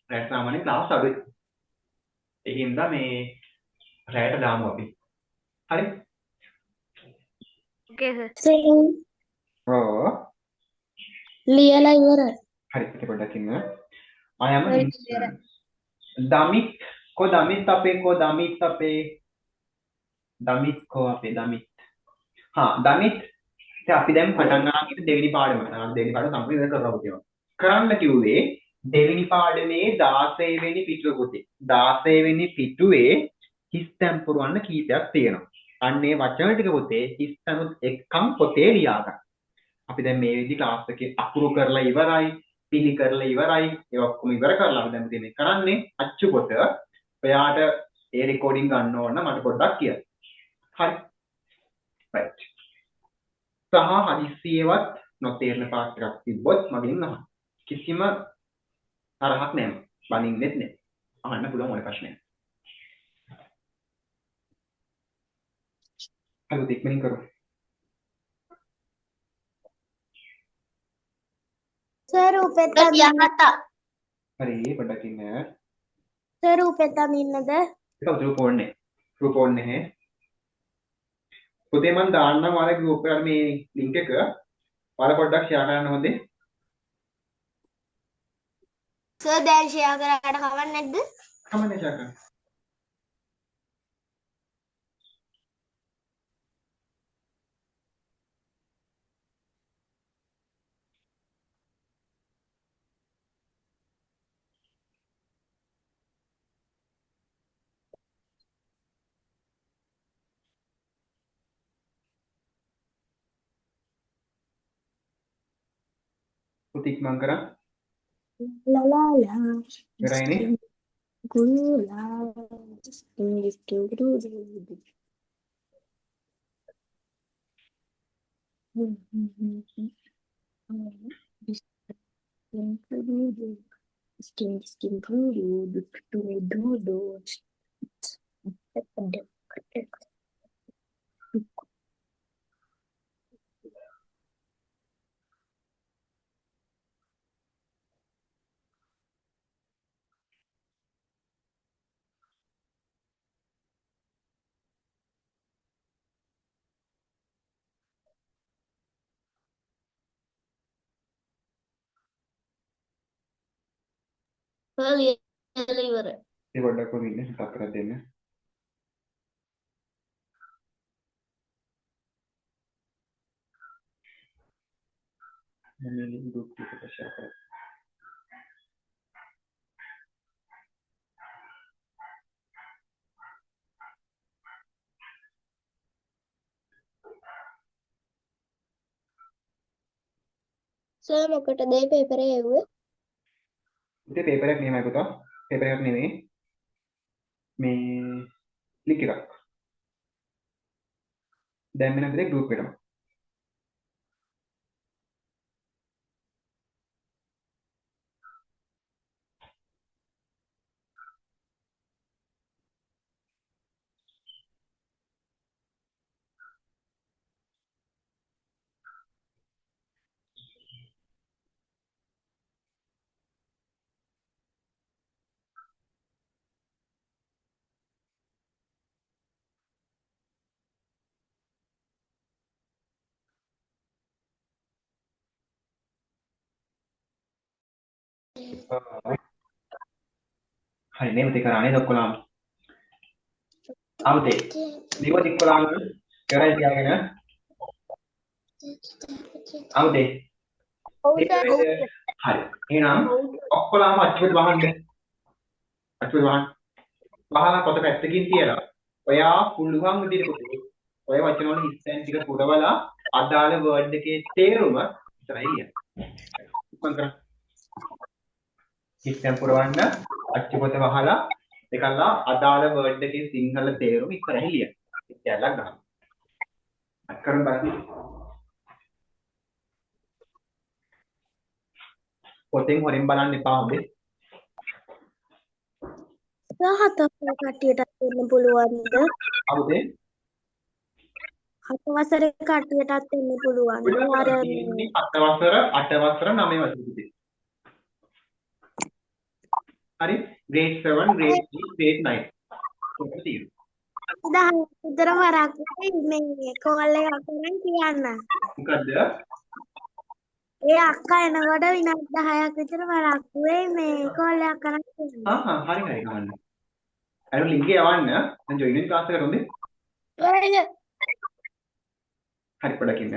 රැයට සාමාන්‍යයෙන් ක්ලාස් අඩුයි ඒ හින්දා මේ රැයට දාමු අපි හරි ඕකේ සර්. ඔව් ලියලා ඉවරයි හරි පිට පොඩ්ඩක් ඉන්න ආයම දමිත් ko damit අපේ දමිත් ඉතින් අපි දැන් පටන් ගන්න ඉතින් දෙවෙනි පාඩම සම්පූර්ණ ඉවර කරලා පුතේ කරන්න කිව්වේ දෙවෙනි පාඩමේ 16 වෙනි පිටුව පුතේ 16 වෙනි පිටුවේ හිස්තැන් පුරවන්න කීපයක් තියෙනවා අන්න ඒ වචන ටික පුතේ හිස්තනුත් එක්කම් පොතේ ලියා ගන්න අපි දැන් මේ විදි ක්ලාස් එකේ අකුරු කරලා ඉවරයි, පිළි කරලා ඉවරයි. ඒ ඔක්කොම ඉවර කරලා අපි දැන් මේ කරන්නේ අච්චු පොත. ඔයාට ඒ රෙකෝඩින් ගන්න ඕන මට පොඩ්ඩක් කියන්න. හරි. right. සහ හදිස්සියවත් නොතේරෙන පාර්ට් එකක් තිබ්බොත් මගෙන් අහන්න. කිසිම තරහක් නැහැ. බනින්නෙත් නැහැ. අහන්න පුළුවන් ඕනේ ප්‍රශ්නයක්. හරි ඉක්මනින් කරමු. සර් උපෙත හරි පොඩ්ඩක් ඉන්න. සර් උපෙත ඉන්නද? ඒක ගෲප් ඕනේ. ගෲප් ඕනේ නැහැ. පුතේ මම දාන්නම් ඔයාලගේ ගෲප් එකට මේ ලින්ක් එක. ඔයාලා පොඩ්ඩක් ෂෙයා කරන්න හොඳේ. සර් දැන් ෂෙයා කරාට කවන්නේ නැද්ද? කමන්නේ ෂෙයා කරන්න. පුතේ ඉක්මන් කරා. La la la. ඉවරයිනේ. Gula. Sir ලියලා ඉවරයි. ඒ පොඩ්ඩක් ඔය ඉන්න හිතක් කරලා දෙන්න. මම ලින්ක් ගෲප් එකට ෂෙයා කරා. සර් මොකටද මේ පේපර් එක එව්වේ? ඉතින් පේපර් එක මෙහෙමයි පුතා. පේපර් එකක් නෙමෙයි. මේ ලින්ක් එකක්. දැන් මෙන්න අපේ ගෲප් එකටම. හරි නේ පුතේ කරානේ ඔක්කොලාම. ආමුතේ. නියම ඔක්කොලාම ඉවරයි තියාගෙන. ආමුතේ. ඔව් සර්. හරි. එහෙනම් ඔක්කොලාම අච්චුවට වහන්න. අච්චුවට වහන්න. වහලා පොත පැත්තකින් තියලා ඔයා පුළුවන් විදිහට පුතේ ඔය වචන වල හිස්තැන් ටික පුරවලා අදාළ වර්ඩ් එකේ තේරුම ඉස්සරහින් ලියන්න. ඉක්මන් කරන්න. හිස්තැන් පුරවන්න අච්චු පොත වහලා ඒකලා අදාළ වර්ඩ් එකේ සිංහල තේරුම ඉස්සරහින් ලියන්න. ඉතින්ලක් ගන්න. කරන් බලන්න. පොතෙන් හොරෙන් බලන්න එපා හොඳේ. හතක් කට්ටියටත් දෙන්න පුළුවන්ද? ආමුතේ. 7 වසරේ කට්ටියටත් දෙන්න පුළුවන්ද? අර 7 වසර 8 වසර 9 වසර පුතේ. හරි grade 7 grade 3 grade 9 කොහොමද තියෙන්නේ 10 විතර වරක් මේ කෝල් එකක් කරන් කියන්න. මොකද්ද ඒ අක්කා එනකොට විනාඩි 10ක් විතර වරක් වෙයි මේ කෝල් එකක් කරන් කියන්න. හරි හරි ගමන්න අර ලින්ක් එක යවන්න දැන් ජොයිනින් ක්ලාස් එකට හොඳේ හරි පොඩ්ඩක් ඉන්න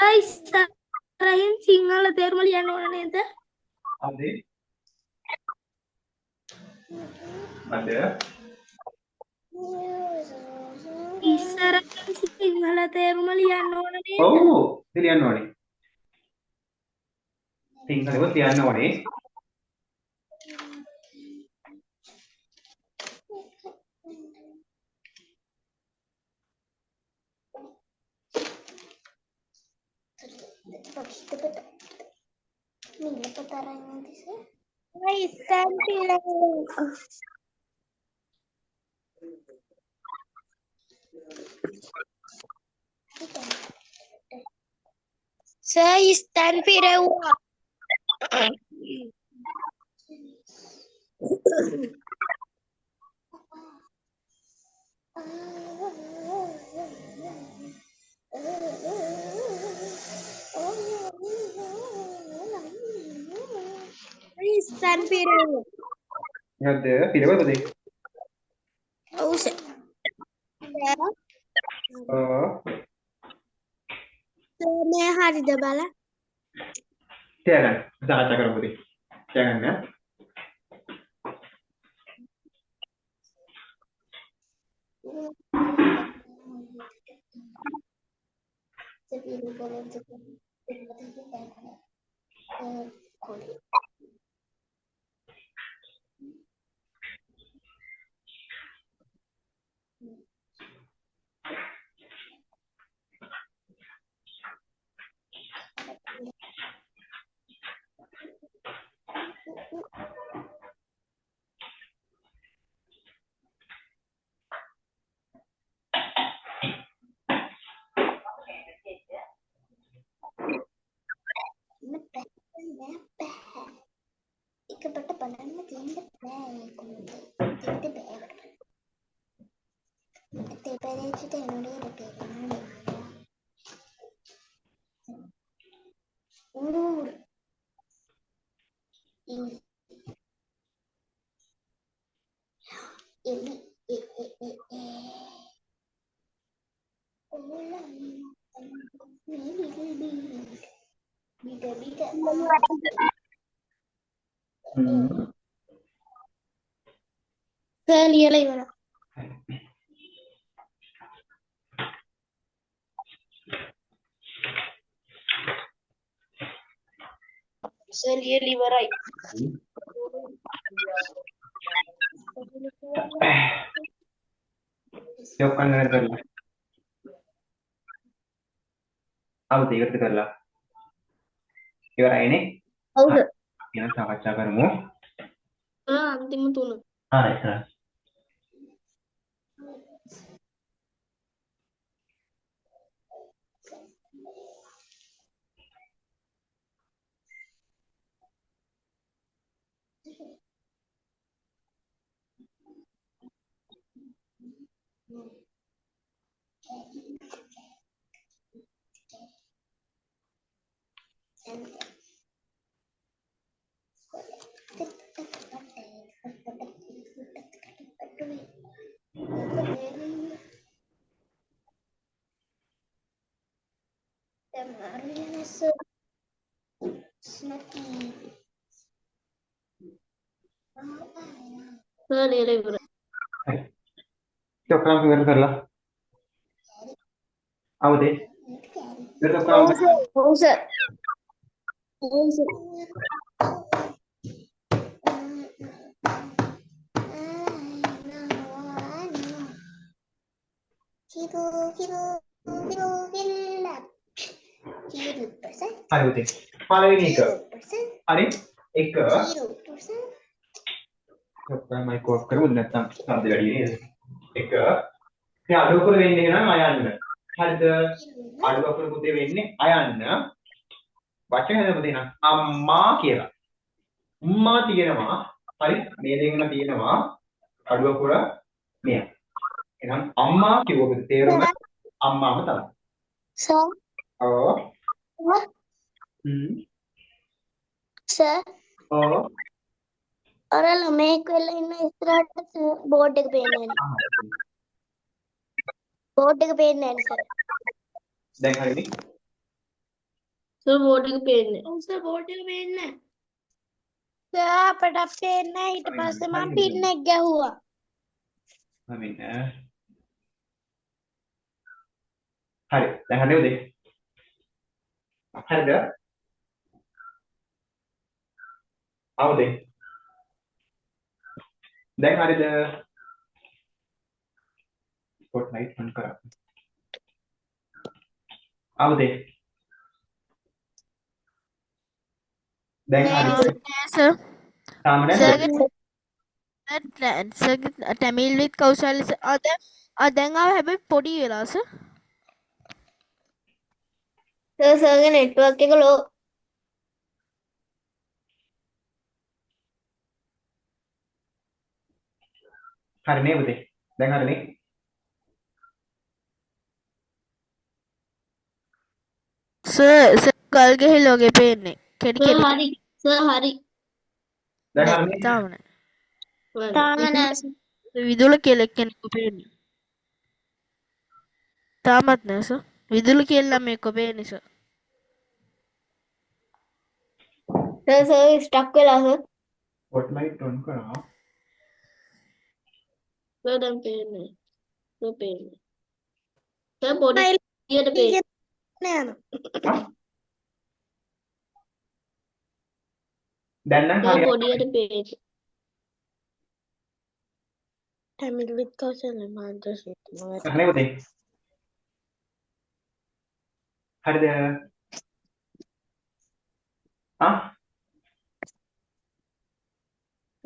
ගයිස් තරහින් සිංහල තේරුම ලියන්න ඕන නේද? හරි අද ඉස්සරහින් සිංහල තේරුම ලියන්න ඕන නේද? ඔව් ලියන්න ඕනේ. සිංහලව ලියන්න ඕනේ. ඉස්සන් පිරෙව්වා. සර් ඉස්සන් පිරෙව්වා. ඉස්සන් පිරෙව්වා. මොකද්ද පිරවලුද? ඔව් සර්. ඔව් මේ හරිද බලන්න. තියාගන්න. සාකච්ඡා කරමු පුතේ. තියාගන්න. එකකට බලන්න තියෙන්න බෑ කොහොමද? දෙන්න බෑ. තේපරේට එනුනේ දෙකේ. ඌර්. එලි සර් ලියලා ඉවරයි. සර් ලියලා ඉවරයි. යොක් කරන්න කරලා. අවුත් ඒකට කරලා. ඉවරයිනේ. ඔව් සර්. එහෙනම් සාකච්ඡා කරමු. අන්තිම තුන. හරි හරි. සර් ලියලා ඉවරයි. යොක් කරලා. අවුදේ. ඉවර කරලා. ඔව් සර්. ඔව් සර්. හරි පුතේ. පළවෙනි එක. හරි. එක තමයි කෝඩ් කරමු නැත්නම් શબ્ද වැඩි නේද? එක දැන් අඩු අකුර වෙන්නේ නම් අයන්න. හරිද? අඩු අකුර පුතේ වෙන්නේ අයන්න. වචන හදමු පුතේ නම් අම්මා කියලා. අම්මා තියෙනවා. හරි? මේ දෙකම තියෙනවා. අඩු අකුර මෙයා. එහෙනම් අම්මා කියවපු තේරුම අම්මාම තමයි. සර්. ඔව්. සර්. ඔව්. අර ළමෙක් වෙලා ඉන්න ඉස්සරහට බෝඩ් එක පේන්නේ නැහැ. බෝඩ් එක පේන්නේ නැහැ සර්. දැන් හරිනේ. සර් බෝඩ් එක පේන්නේ. ඔව් සර් බෝඩ් එක පේන්නේ නැහැ. සර් අපට පේන්නේ නැහැ. ඊට පස්සේ මම පින් එක ගැහුවා. මෙන්න හරි දැන් හරිද උදේ හරිද අවුදේ දැන් හරිද ස්පොට් ලයිට් ඔන් කරා අවුදේ දැන් හරිද sir තාම sir නැහැ sir Tamil with Kaushal දැන් ආව හැබැයි පොඩි වෙලා sir සර්ගේ නෙට්වර්ක් එක ලෝ. හරි නේ උදේ දැන් හරිනේ sir ගල් ගෙහිල් වගේ පේන්නේ කෙඩි කෙඩි හරි සර් හරි. දැන් හරිනේ තාම නෑ තාම නෑ සර්. විදුල කෙලෙක් කෙනෙක්ව පේන්නේ තාමත් නෑ sir විදුලි කියලා මේක පේන්නේ sir සර් ස්ටක් වෙලා සර්. ස්පොට් ලයිට් ඔන් කරා සර් දැන් පේන්නේ. සර් පේන්නේ. සර් පොඩි විදියට පේන්නේ. නෑ යනවා. දැන් නම් සර් හරියට පොඩියට පේන්නේ. Tamil with Kaushal Mantra හරිනේ උදේ හරිද නෑ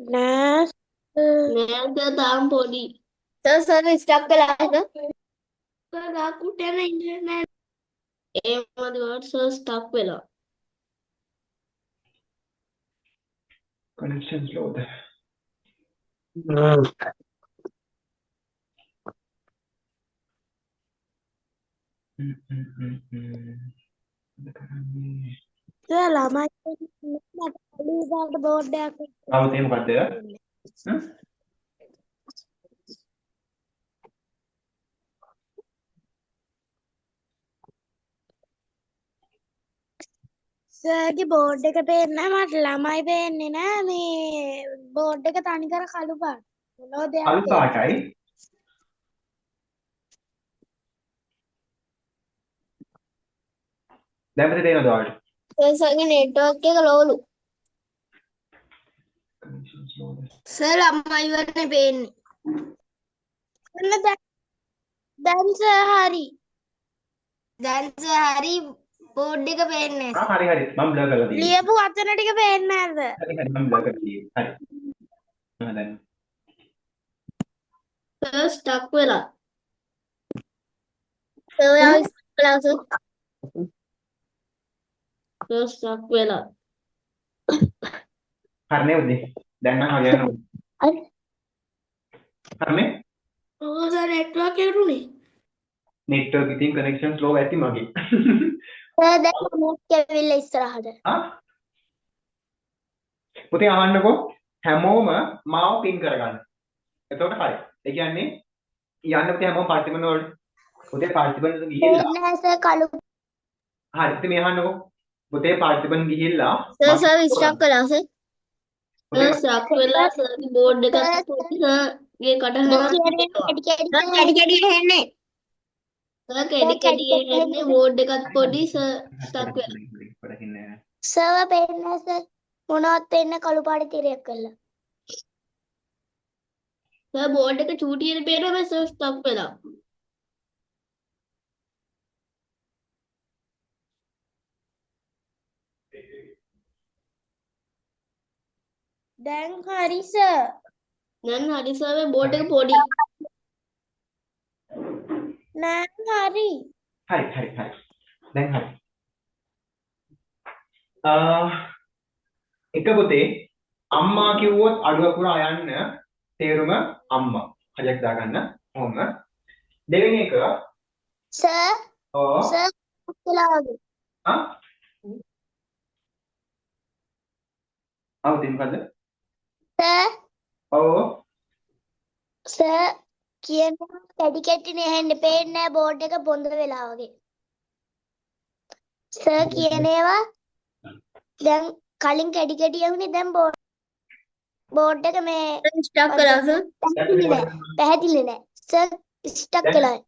නෑ සර් තාම පොඩි. සර් ස්ටක් වෙලා සර්. සර් ලාකුට යන ඉන්ටර්නෙට් නෑ. ඒ මොකද වට සර් ස්ටක් වෙලා. connection slow ද සර් ළමයි මට පොලිසාට බෝඩ් එකක් අවුදේ මොකද්ද සර්ගේ බෝඩ් එක පේන්නේ නැහැ. මට ළමයි පේන්නේ නැහැ. මේ බෝඩ් එක තනිකර කළු පාට. මොනවද දෙයක් අලු පාටයි දැන් මෙතන තේරෙනවද ඔයාලට සර්ගේ නෙට්වර්ක් එක ලෝලු. connection slow ද සර් ළමයි වන්නේ පේන්නේ. ඔන්න දැන් සර් හරි. දැන් සර් හරි බෝඩ් එක පේන්නේ නැහැ. හරි හරි මම බ්ලර් කරලා තියෙනවා ලියපු වචන ටික පේන්නේ නැද්ද? හරි හරි මම බ්ලර් කරලා තියෙනවා හරි දැන් සර් ස්ටක් වෙලා. සර් ආයි වෙලා සර්. සර් ස්ටක් වෙලා. හරිනේ උදේ දැන් නම් හරියනවා හරි. හරිනේ ඔව් සර් නෙට්වර්ක් එක උනේ. network ඉතින් connection slow ඇති මගේ සර් දැන් මොකක් ඇවිල්ලා ඉස්සරහට. පුතේ අහන්නකෝ හැමෝම මාව පින් කරගන්න. එතකොට හරි. ඒ කියන්නේ යන්න පුතේ හැමෝම පාර්ටිමන් වලට. පුතේ පාර්ටිමන් වලට ගිහිල්ලා පේන්නේ නැහැ සර් කළු. හරි. ඉතින් මේ අහන්නකෝ. පුතේ පාර්ටිමන් ගිහිල්ලා සර් ස්ටක් වෙලා සර්. සර් ස්ටක් වෙලා සර්ගේ බෝඩ් එකත් පොඩි සර්ගේ කටහඬ කැඩි කැඩි එන්නේ. සර් කැඩි කැඩි එන්නේ බෝඩ් එකත් පොඩි සර් ස්ටක් වෙලා. සර් පේන්නේ නැහැ සර්. මොනවත් පේන්නේ කළු පාට තිරයක් කරලා. සර් බෝඩ් එක චූටියට පේනවා සර් ස්ටක් වෙලා. දැන් හරි සර්. දැන් හරි සර් බෝඩ් එක පොඩි. නෑ හරි. හරි හරි හරි. දැන් හරි. එක පුතේ අම්මා කිව්වොත් අඩු අකුර අයන්න තේරුම අම්මා. හරියට දාගන්න. ඔහොම. දෙවෙනි එක සර් ඔව් සර් කියලා වගේ. අවුදේ මොකද්ද? සර් ඔව් සර් කියනවා කැඩි කැඩි නෙහෙන්න පේන්නේ නැහැ බෝඩ් එක බොඳ වෙලා වගේ. සර් කියන ඒවා දැන් කලින් කැඩි කැඩි යවුනේ දැන් බෝඩ් බෝඩ් එක මේ ස්ටක් කළා සර්. පැහැදිලි නෑ. සර් ස්ටක් කළා.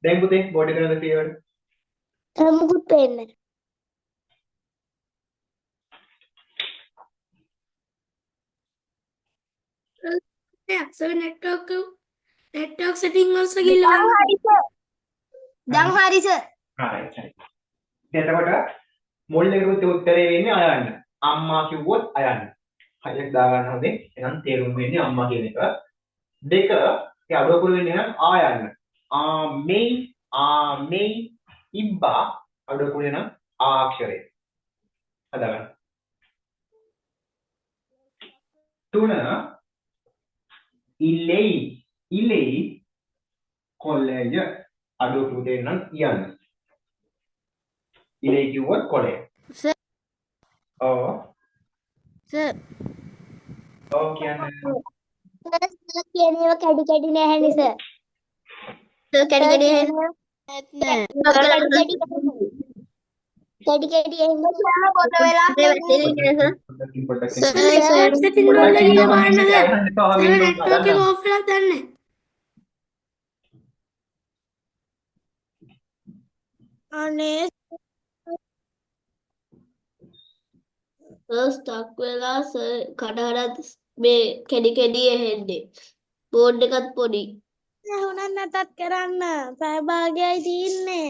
දැන් පුතේ බෝඩ් එක නේද ක්ලියර්ඩ්? මුකුත් පේන්නේ නෑ. සර් නෙට්වර්ක් සෙටින් වලට ගිහලා දැන් හරි සර්. හරි. එතකොට මුල් එකේ උත්තරේ වෙන්නේ අයන්න. අම්මා කිව්වොත් අයන්න. හරියට දාගන්න හොඳේ. එහෙනම් තේරුම් වෙන්නේ අම්මා කියන එක. දෙක ඒ අඩුවකුරු වෙන්නේ නම් ආයන්න. මේ ඉබ්බා අඩුවකුරු නම් ආ අක්ෂරය. හදාගන්න. තුන ඉලෙයි කොළය අඩුවකුරු දෙන්න නම් යන්න. ඉලෙයි කිව්වොත් කොළය. සර් ඔව් කියන්නේ සර් කියන ඒවා කැඩි නැහැ නේ සර්. සර් කැඩි නෑ කැඩි එහෙම පොත වෙලා පොඩ්ඩක් සෙටින් වලට ගිහලා බලන්න සර්. නෙට්වර්ක් එක ඕෆ් වෙලා දන්නේ. අනේ සර් ස්ටක් වෙලා සර් කඩහඩත් මේ කැඩි එහෙන්නේ. බෝඩ් එකත් පොඩි. නැහුණත් නැතත් කරන්න පැය භාගයයි තියෙන්නේ.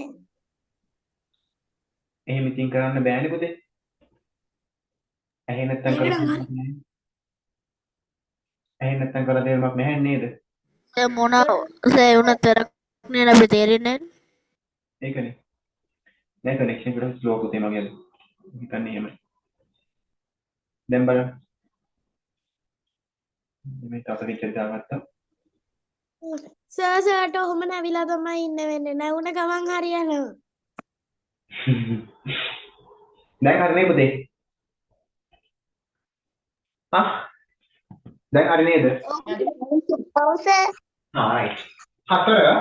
එහෙම ඉතින් කරන්න බෑනේ පුතේ. ඇහි නැත්තම් කරලා තේරුමක් නැහැ නේද? සර් සර් උනත් තරක් නේ අපිට තේරෙන්නේ නැහැ. ඒකනේ. දැන් කනෙක්ෂන් එකට ස්ලෝ පුතේ මගේ හිතන්නේ එහෙමයි. දැන් බලන්න. මේ තාත පිටට දාගත්තා. සර්ට ඔහොම නැවිලා තමයි ඉන්න වෙන්නේ. නැවුණ ගමන් හරියනවා. දැන් හරි නේ පුතේ. දැන් හරි නේද? ඔව් සර්. right. 4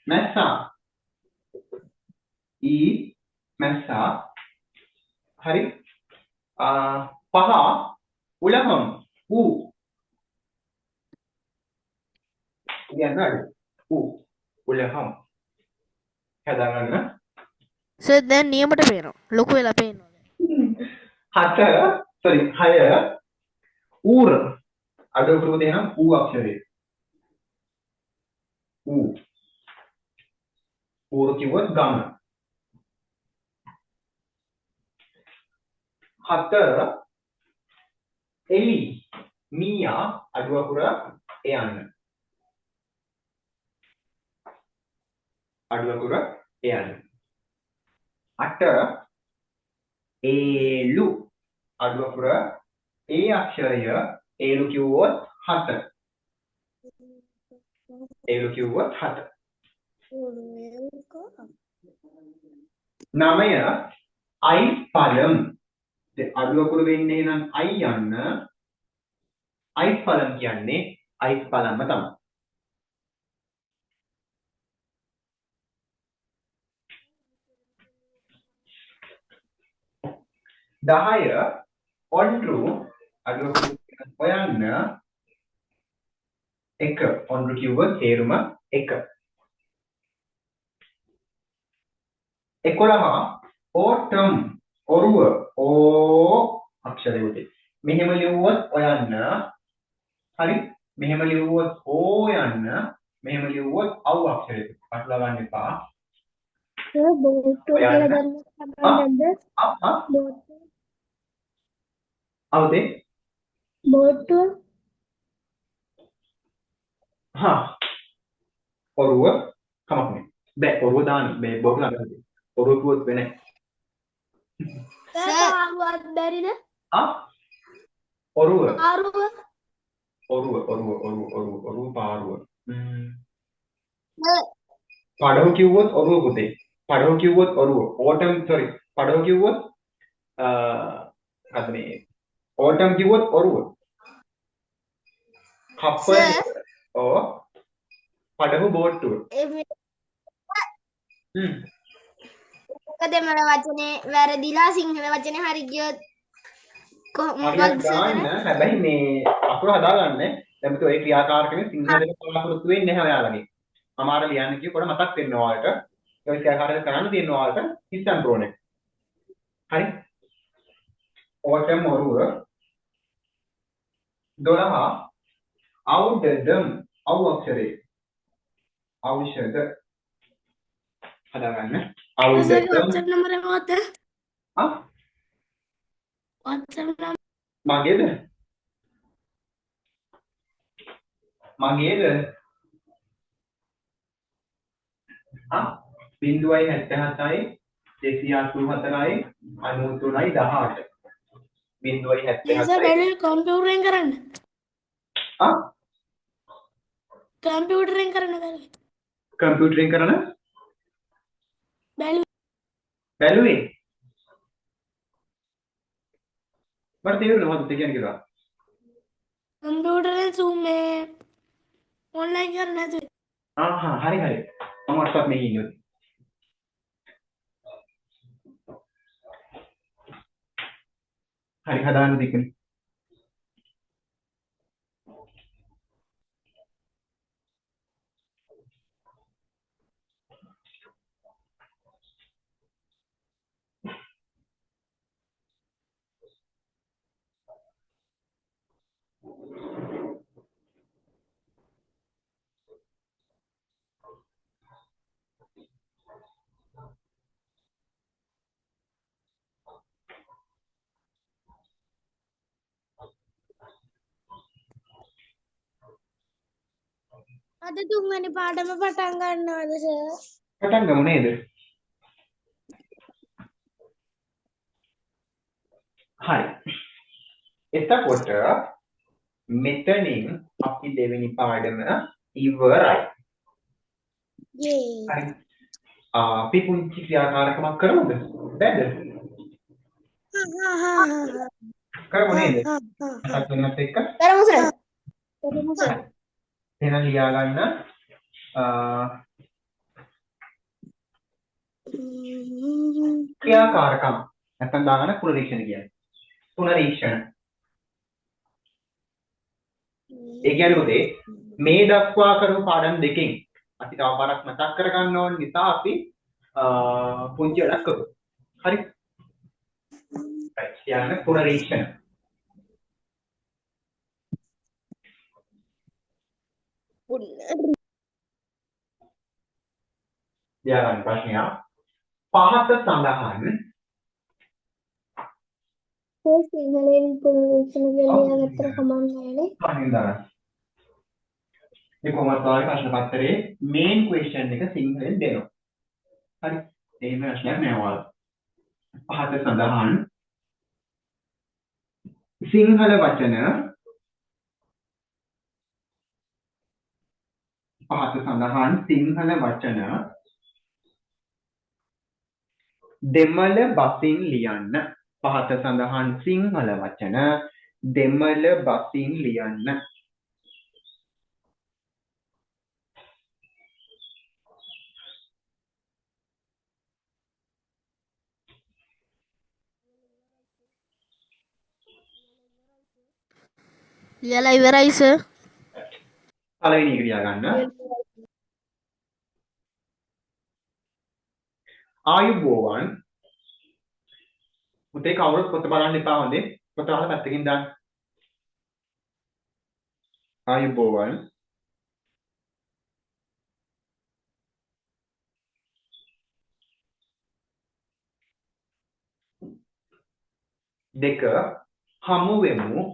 මැස්සා. මැස්සා. හරි. 5 උලහම්. කියන්නද? උලහම්. හදාගන්න. සර් දැන් නියමට පේනවා. ලොකු වෙලා පේනවා. 6 ඌර අඩුවකුරු දෙනම් ඌ අක්ෂරය. ඌර කිව්වොත් ගම. 7 එලි මීයා අඩුවකුර එයන්න. අඩුවකුර එයන්න. 8 ඒලු අඩුවකුර ඒ අක්ෂරය ඒලු කිව්වොත් 7. ඒලු කිව්වොත් 7. 9 අයි පළම්. අඩුවකුරු වෙන්නේ නම් අයි යන්න. අයි පළම් කියන්නේ අයි පළම්ම තමයි. 10 ඔන්රු අඩුවකුරු හොයන්න. 1 ඔන්රු කිව්වොත් තේරුම 1. 11 ඕටම් ඔරුව ඕ අක්ෂරය උදේ. මෙහෙම ලියුවොත් ඔයන්න. හරි. මෙහෙම ලියුවොත් ඕ යන්න. මෙහෙම ලියුවොත් අව් අක්ෂරය. අట్లా ගන්න එපා. අවුදේ බෝට්ටුව ඔරුව කමක් නෑ. බෑ ඔරුව දාන්න මේ බෝඩ් ළඟදී. ඔරුව කිව්වොත් වෙන්නේ. සර් බැරිද? ඔරුව ආරුව පාරුව. පඩව කිව්වොත් ඔරුව පුතේ. පඩව කිව්වොත් ඔරුව. පඩව කිව්වොත් අද මේ ඕටම් කිව්වොත් ඔරුව. කප්පල් පඩව බෝට්ටුව. දෙමළ වචනේ වැරදිලා සිංහල වචනේ හරි ගියොත් හරියට ගන්න හැබැයි මේ අකුර හදාගන්න දැන් ඔය ක්‍රියාකාරකමේ සිංහලට කලාකෘති වෙන්නේ නැහැ ඔයාලගේ. මම අර ලියන්න කියනකොට මතක් වෙන්න ඔයාලට. ඔය ක්‍රියාකාරක කරන්න තියෙන ඔයාලට හිතන්න ඕනේ. හරි. ඕටම ඔරුව 12 අවුඩදම් අවු අක්ෂරේ ඖෂධ හදාගන්න අවුඩදම් WhatsApp number එක මොකක්ද? ආ WhatsApp number මගේද ආ 0.77යි 284යි 93යි 18 0.77යි බැලුවේ කම්පියුටරෙන් කරන්න. ආ කම්පියුටරෙන් කරන්න බැලුවේ. කම්පියුටරින් කරන බැලුවේ. බැලුවේ මට තේරුණා මොකක්ද කියන්නේ කියලා කම්පියුටරෙන් Zoom මේ ඔන්ලයින් කරන්න නැතුව. ආහා හරි මම WhatsApp එකේ ඉන්නේ හරි හදාන්න දෙකනේ අද තුන්වෙනි පාඩම පටන් ගන්නවද සර්? පටන් ගමු නේද හරි එතකොට මෙතනින් අපි දෙවෙනි පාඩම ඉවරයි යේ. හරි අපි පුංචි ක්‍රියාකාරකමක් කරමුද බැද කරමු නේද මතක් වෙනත් එක්ක කරමු සර්. එහෙනම් ලියා ගන්න ක්‍රියාකාරකම් නැත්නම් දාගන්න පුනරීක්ෂණ කියන්නේ පුනරීක්ෂණ ඒ කියන්නේ මොකද මේ දක්වා කරපු පාඩම් දෙකෙන් අපි තව පාරක් මතක් කරගන්න ඕන නිසා අපි පුංචි වැඩක් කරමු හරි කියන්නේ පුනරීක්ෂණ ලියා ගන්න ප්‍රශ්නය පහත සඳහන් සිංහලෙන් පුනරීක්ෂණ කියලා ලියාගත්තට කමක් නැහැ. අනින්දා මේ කොහොමද ආවේ ප්‍රශ්න පත්‍රයේ මේන් ක්වෙස්චන් එක සිංහලෙන් දෙනවා. හරි. එහෙම ප්‍රශ්නයක් නෑ ඔයාලා. පහත සඳහන් සිංහල වචන පහත සඳහන් සිංහල වචන දෙමළ බසින් ලියන්න. පහත සඳහන් සිංහල වචන දෙමළ බසින් ලියන්න. ලියලා ඉවරයි සර්. පළවෙනි එක ලියා ගන්න. ආයුබෝවන්. පුතේ කවුරුත් පොත බලන්න එපා හොඳේ. පොත අහලා පැත්තකින් දාන්න. ආයුබෝවන්. දෙක හමු වෙමු.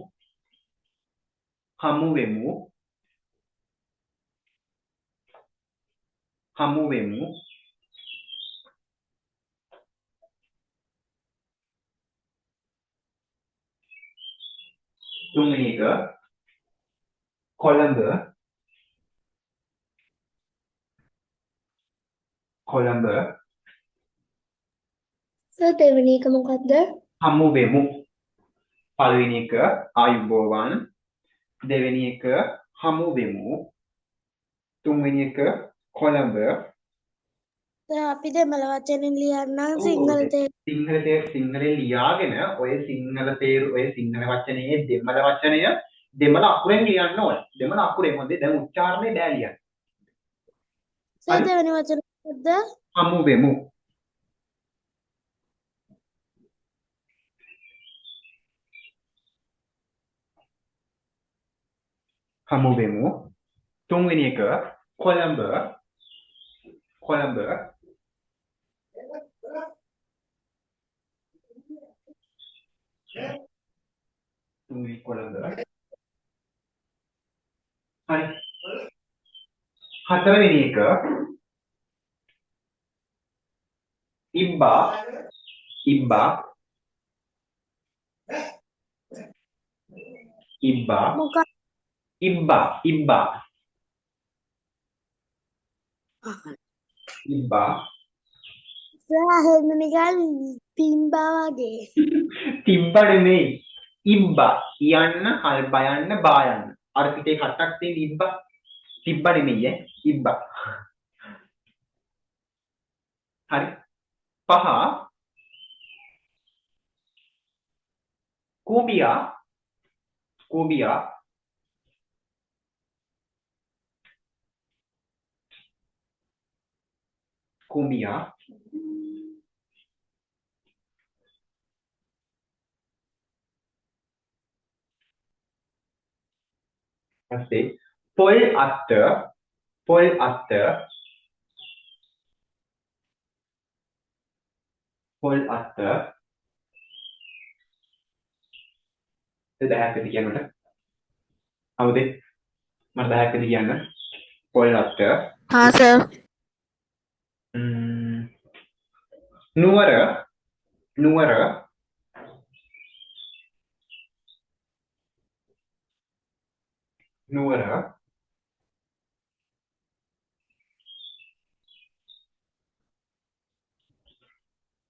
හමු වෙමු. හමු වෙමු. තුන්වෙනි එක කොළඹ. කොළඹ. සර් දෙවෙනි එක මොකද්ද? හමු වෙමු. පළවෙනි එක ආයුබෝවන්. දෙවෙනි එක හමු වෙමු. තුන්වෙනි එක කොළඹ. අපි දෙමළ වචනෙන් ලියන්නම් සිංහල සිංහලේ ලියාගෙන ඔය සිංහල වචනේ දෙමළ වචනය දෙමළ අකුරෙන් ලියන්න ඕන. දෙමළ අකුරෙන් හොඳේ දැන් උච්චාරණය බෑ ලියන්න. දෙවෙනි වචන මොකද්ද? හමු වෙමු. හමු වෙමු. තුන්වෙනි එක කොළඹ. තුන්වෙනි කොළඹ. හරි. හතරවෙනි එක ඉබ්බා. මොකක්ද? ඉබ්බා. සහල් නිකන් පිම්බා වගේ. තිබ්බා නෙමෙයි. ඉබ්බා. යන්න, හල් බයන්න, බායන්න. අර පිටේ කටක් තියෙන ඉබ්බා. තිබ්බා නෙමෙයි ඉබ්බා. හරි. 5 කුඹියා. පස්සේ පොල් අත්ත. ඒ 10ක් විතර කියනකොට අවුදේ මට 10ක් විතර කියන්න. පොල් අත්ත. हाँ सर නුවර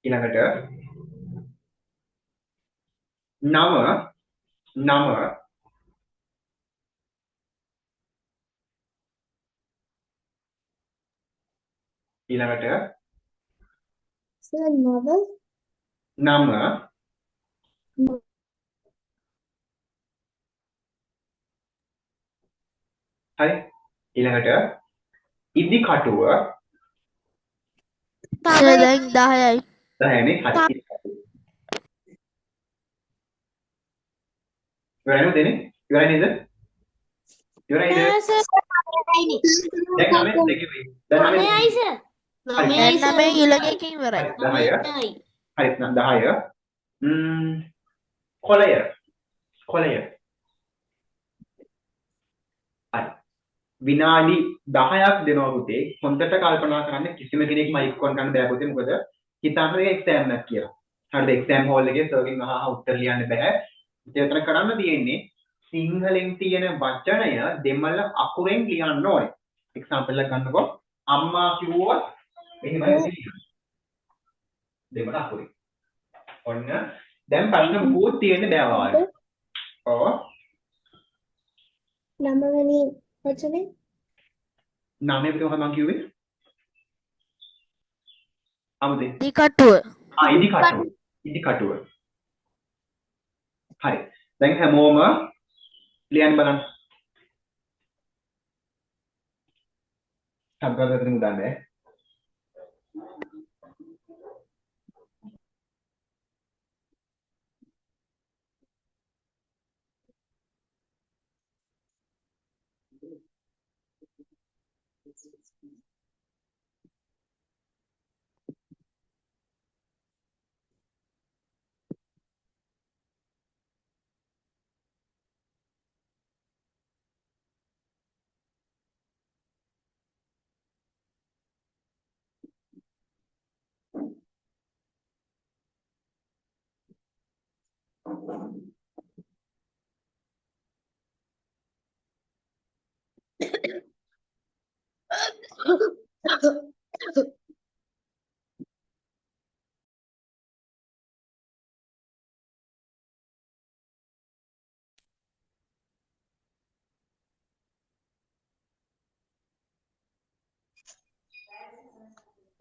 ඊළඟට නම ඊළඟට නම හරි ඊළඟට ඉදි කටුව सर දැන් 10යි 10නේ හරි ඉවරයි නේද? ඉවරයි නේද? දැන් නම දෙකේ වෙයි. දැන් නම දැන් 9 ඊළඟකින් ඉවරයි 10 හරි 10 කොළය හරි විනාඩි 10ක් දෙනවා පුතේ. හොඳට කල්පනා කරන්න කිසිම කෙනෙක් මයික් ඔන් කරන්න බෑ පුතේ. මොකද හිතන්න මේ එක්සෑම් එකක් කියලා. හරිද? එක්සෑම් හෝල් එකේ සර්ගෙන් උත්තර ලියන්න බෑ. ඉතින් කරන්න තියෙන්නේ සිංහලෙන් තියෙන වචනය දෙමළ අකුරෙන් ලියන්න ඕනේ. එක්සැම්පල් එකක් ගන්නකො. අම්මා කිව්වොත් එහෙමයි ලියන්න. දෙමළ අකුරෙන්. ඔන්න දැන් ප්‍රශ්න මොකක්ද තියෙන්නේ බෑ වාගේ. ඔව්. 9 වෙනි වචනේ 9 විතර මම කිව්වේ. අමුදේ. ඉදි කටුව ඉදි කටුව. හරි. දැන් හැමෝම ලියන්න බලන්න. සම්පූර්ණ මුදන්නේ.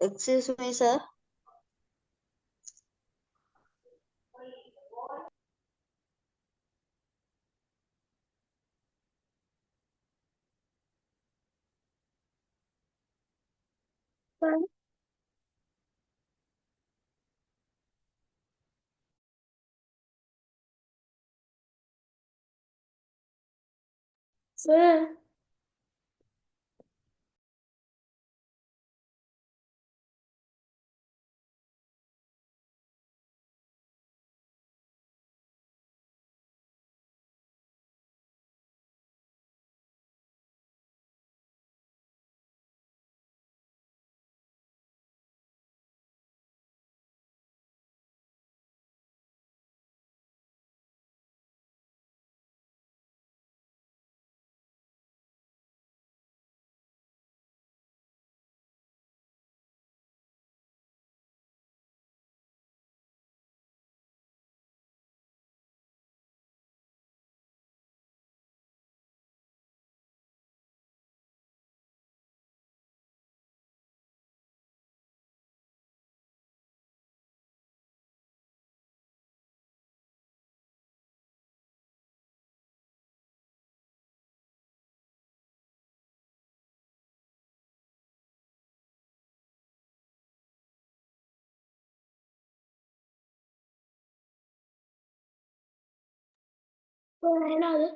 Excuse me, sir. Sir. Another.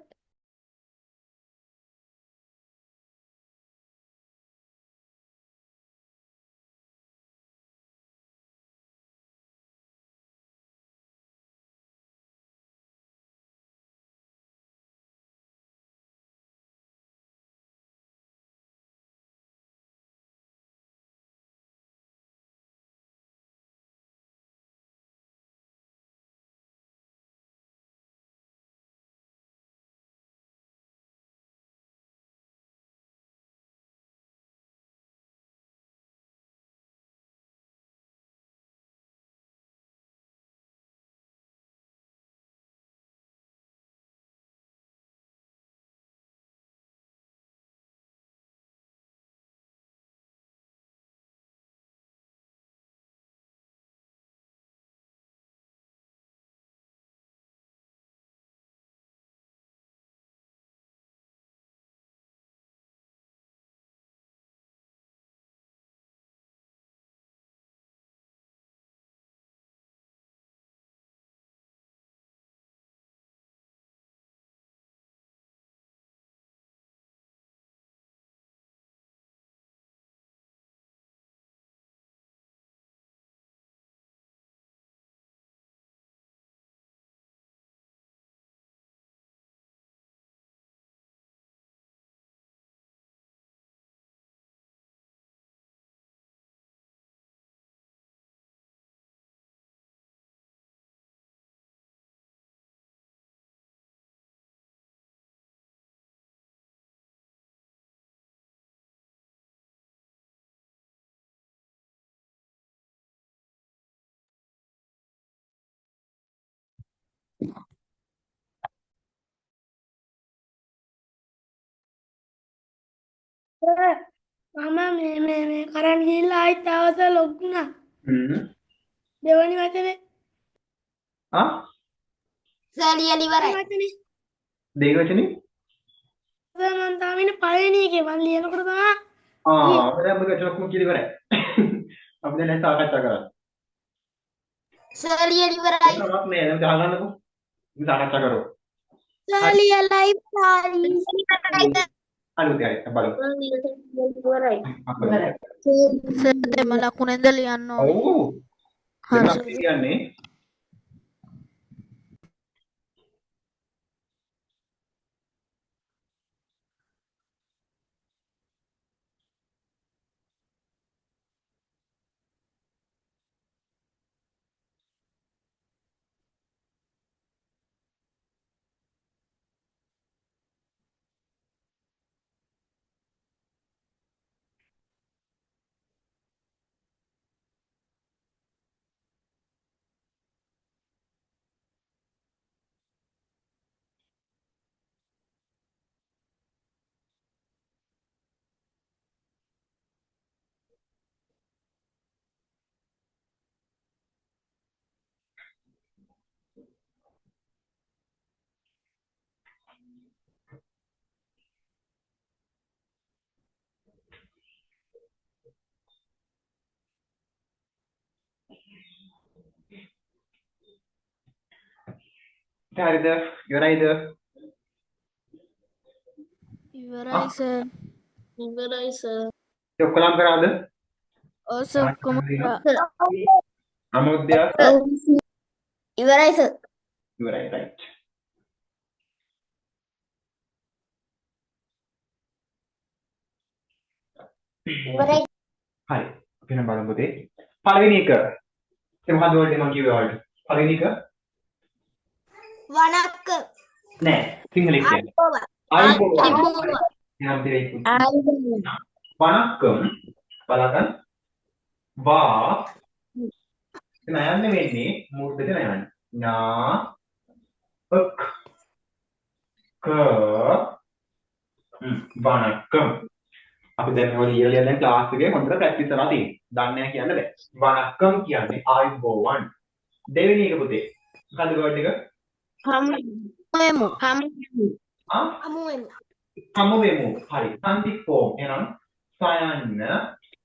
මම මේ කරන් ගිහිල්ලා ආයිත් ආවද ලොග් වුණා. දෙවනි වචනේ ආ Sir, ලියලා ඉවරයි. වචනේ දෙක වචනේ සර් මම තාම ඉන්නේ පළවෙනි එකේ මම ලියනකොට තමයි අපිට දැන් මොකද චොක්කම කියලා ඉවරයි. අපි දැන් සාකච්ඡා කරා. Sir, ලියලා ඉවරයි. කමක් නෑ දැන් ගහගන්නකෝ. ඉතින් සාකච්ඡා කරමු. Sir, ලියලා ඉවරයි. අලුත් හරි බලමු. ඉවරයි. සර් දෙම ලකුණෙන්ද ලියන්න ඕනේ. ඔව්. හරි. දැන් අපි කියන්නේ හරිද? ඉවරයිද? ඉවරයි සර්. ඉවරයි සර්. ඒ ඔක්කොලම් කරාද? ඔව් සර් ඔක්කොම කරා. අමුද්‍ය ඔව් ඉවරයි සර්. ඉවරයි right. ඉවරයි. හරි. අපි නම් බලමු පුතේ. පළවෙනි එක. ඒ මොකද්ද වලට මම කිව්වේ වලට? පළවෙනි එක වනක්ක. නෑ. සිංහලෙන් කියන්නේ. ආපෝව. ආයිබෝවන්. එහෙනම් දෙවෙනි. වණක්කම් බලන්න. වා නයන්නේ වෙන්නේ මූර්ධජ නයන්න. නා අක් ක වණක්කම්. අපි දැන් ඔය ලියලා දැන් ක්ලාස් එකේ හොඳට ප්‍රැක්ටිස් කරලා තියෙනවා. දන්නේ නැහැ කියන්න බෑ. වණක්කම් කියන්නේ ආයිබෝවන්. දෙවෙනි එක පුතේ. මොකද්ද වර්ඩ් එක? එමු. ආ හමුවෙමු. හමු වෙමු. හරි. සන්දිප්පෝ. එහෙනම් සයන්න.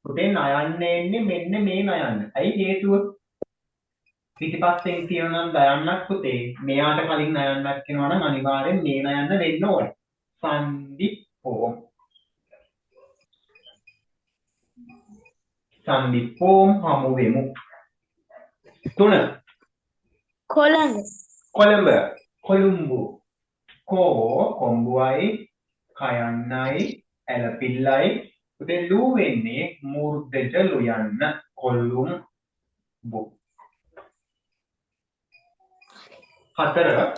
පුතේ නයන්න එන්නේ මෙන්න මේ නයන්න. ඇයි හේතුව? පිටිපස්සෙන් කියනවා නම් දයන්නක් පුතේ. මෙයාට කලින් නයන්නක් කියනවා නම් අනිවාර්යෙන් මේ නයන්න වෙන්න ඕනේ. සන්දිප්පෝ. සන්දිප්පෝම් හමු වෙමු. 3. කොළඹ. කොළඹ. කොළුම්බු. කෝ කොම්බුවයි කයන්නයි ඇලපිල්ලයි පුතේ ලු වෙන්නේ මූර්ධජ ලුයන්න කොළුම්බු. 4.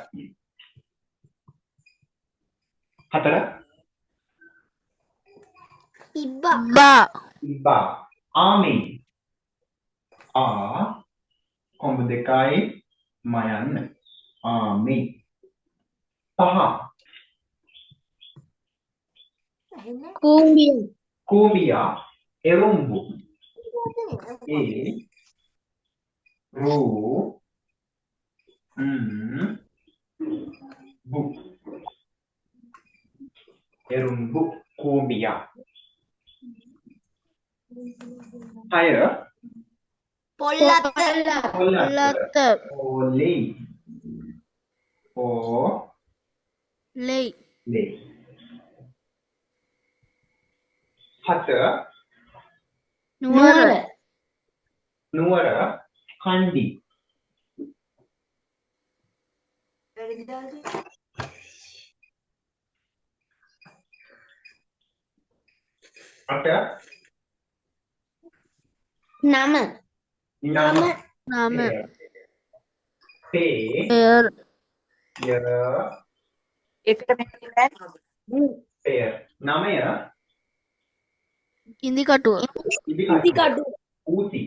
ඉබ්බා. බා. ඉබ්බා. ආමි. ආ කොම්බ දෙකයි මයන්න ආමි. 5. කූඹිය. කූඹියා එරුම්බු. ඒ රු බු. එරුම්බු කූඹියා. 6. පොල්ලත්ත. ලත්ත. ඕලි. ඕ ලෙයි. ලේ. 7. නුවර. නුවර කණ්ඩි. 8. නම. නම. නම. පේ පෙර්. ය පෙය. නමය ඉදිකටුව. ඉදිකටු. ඌති.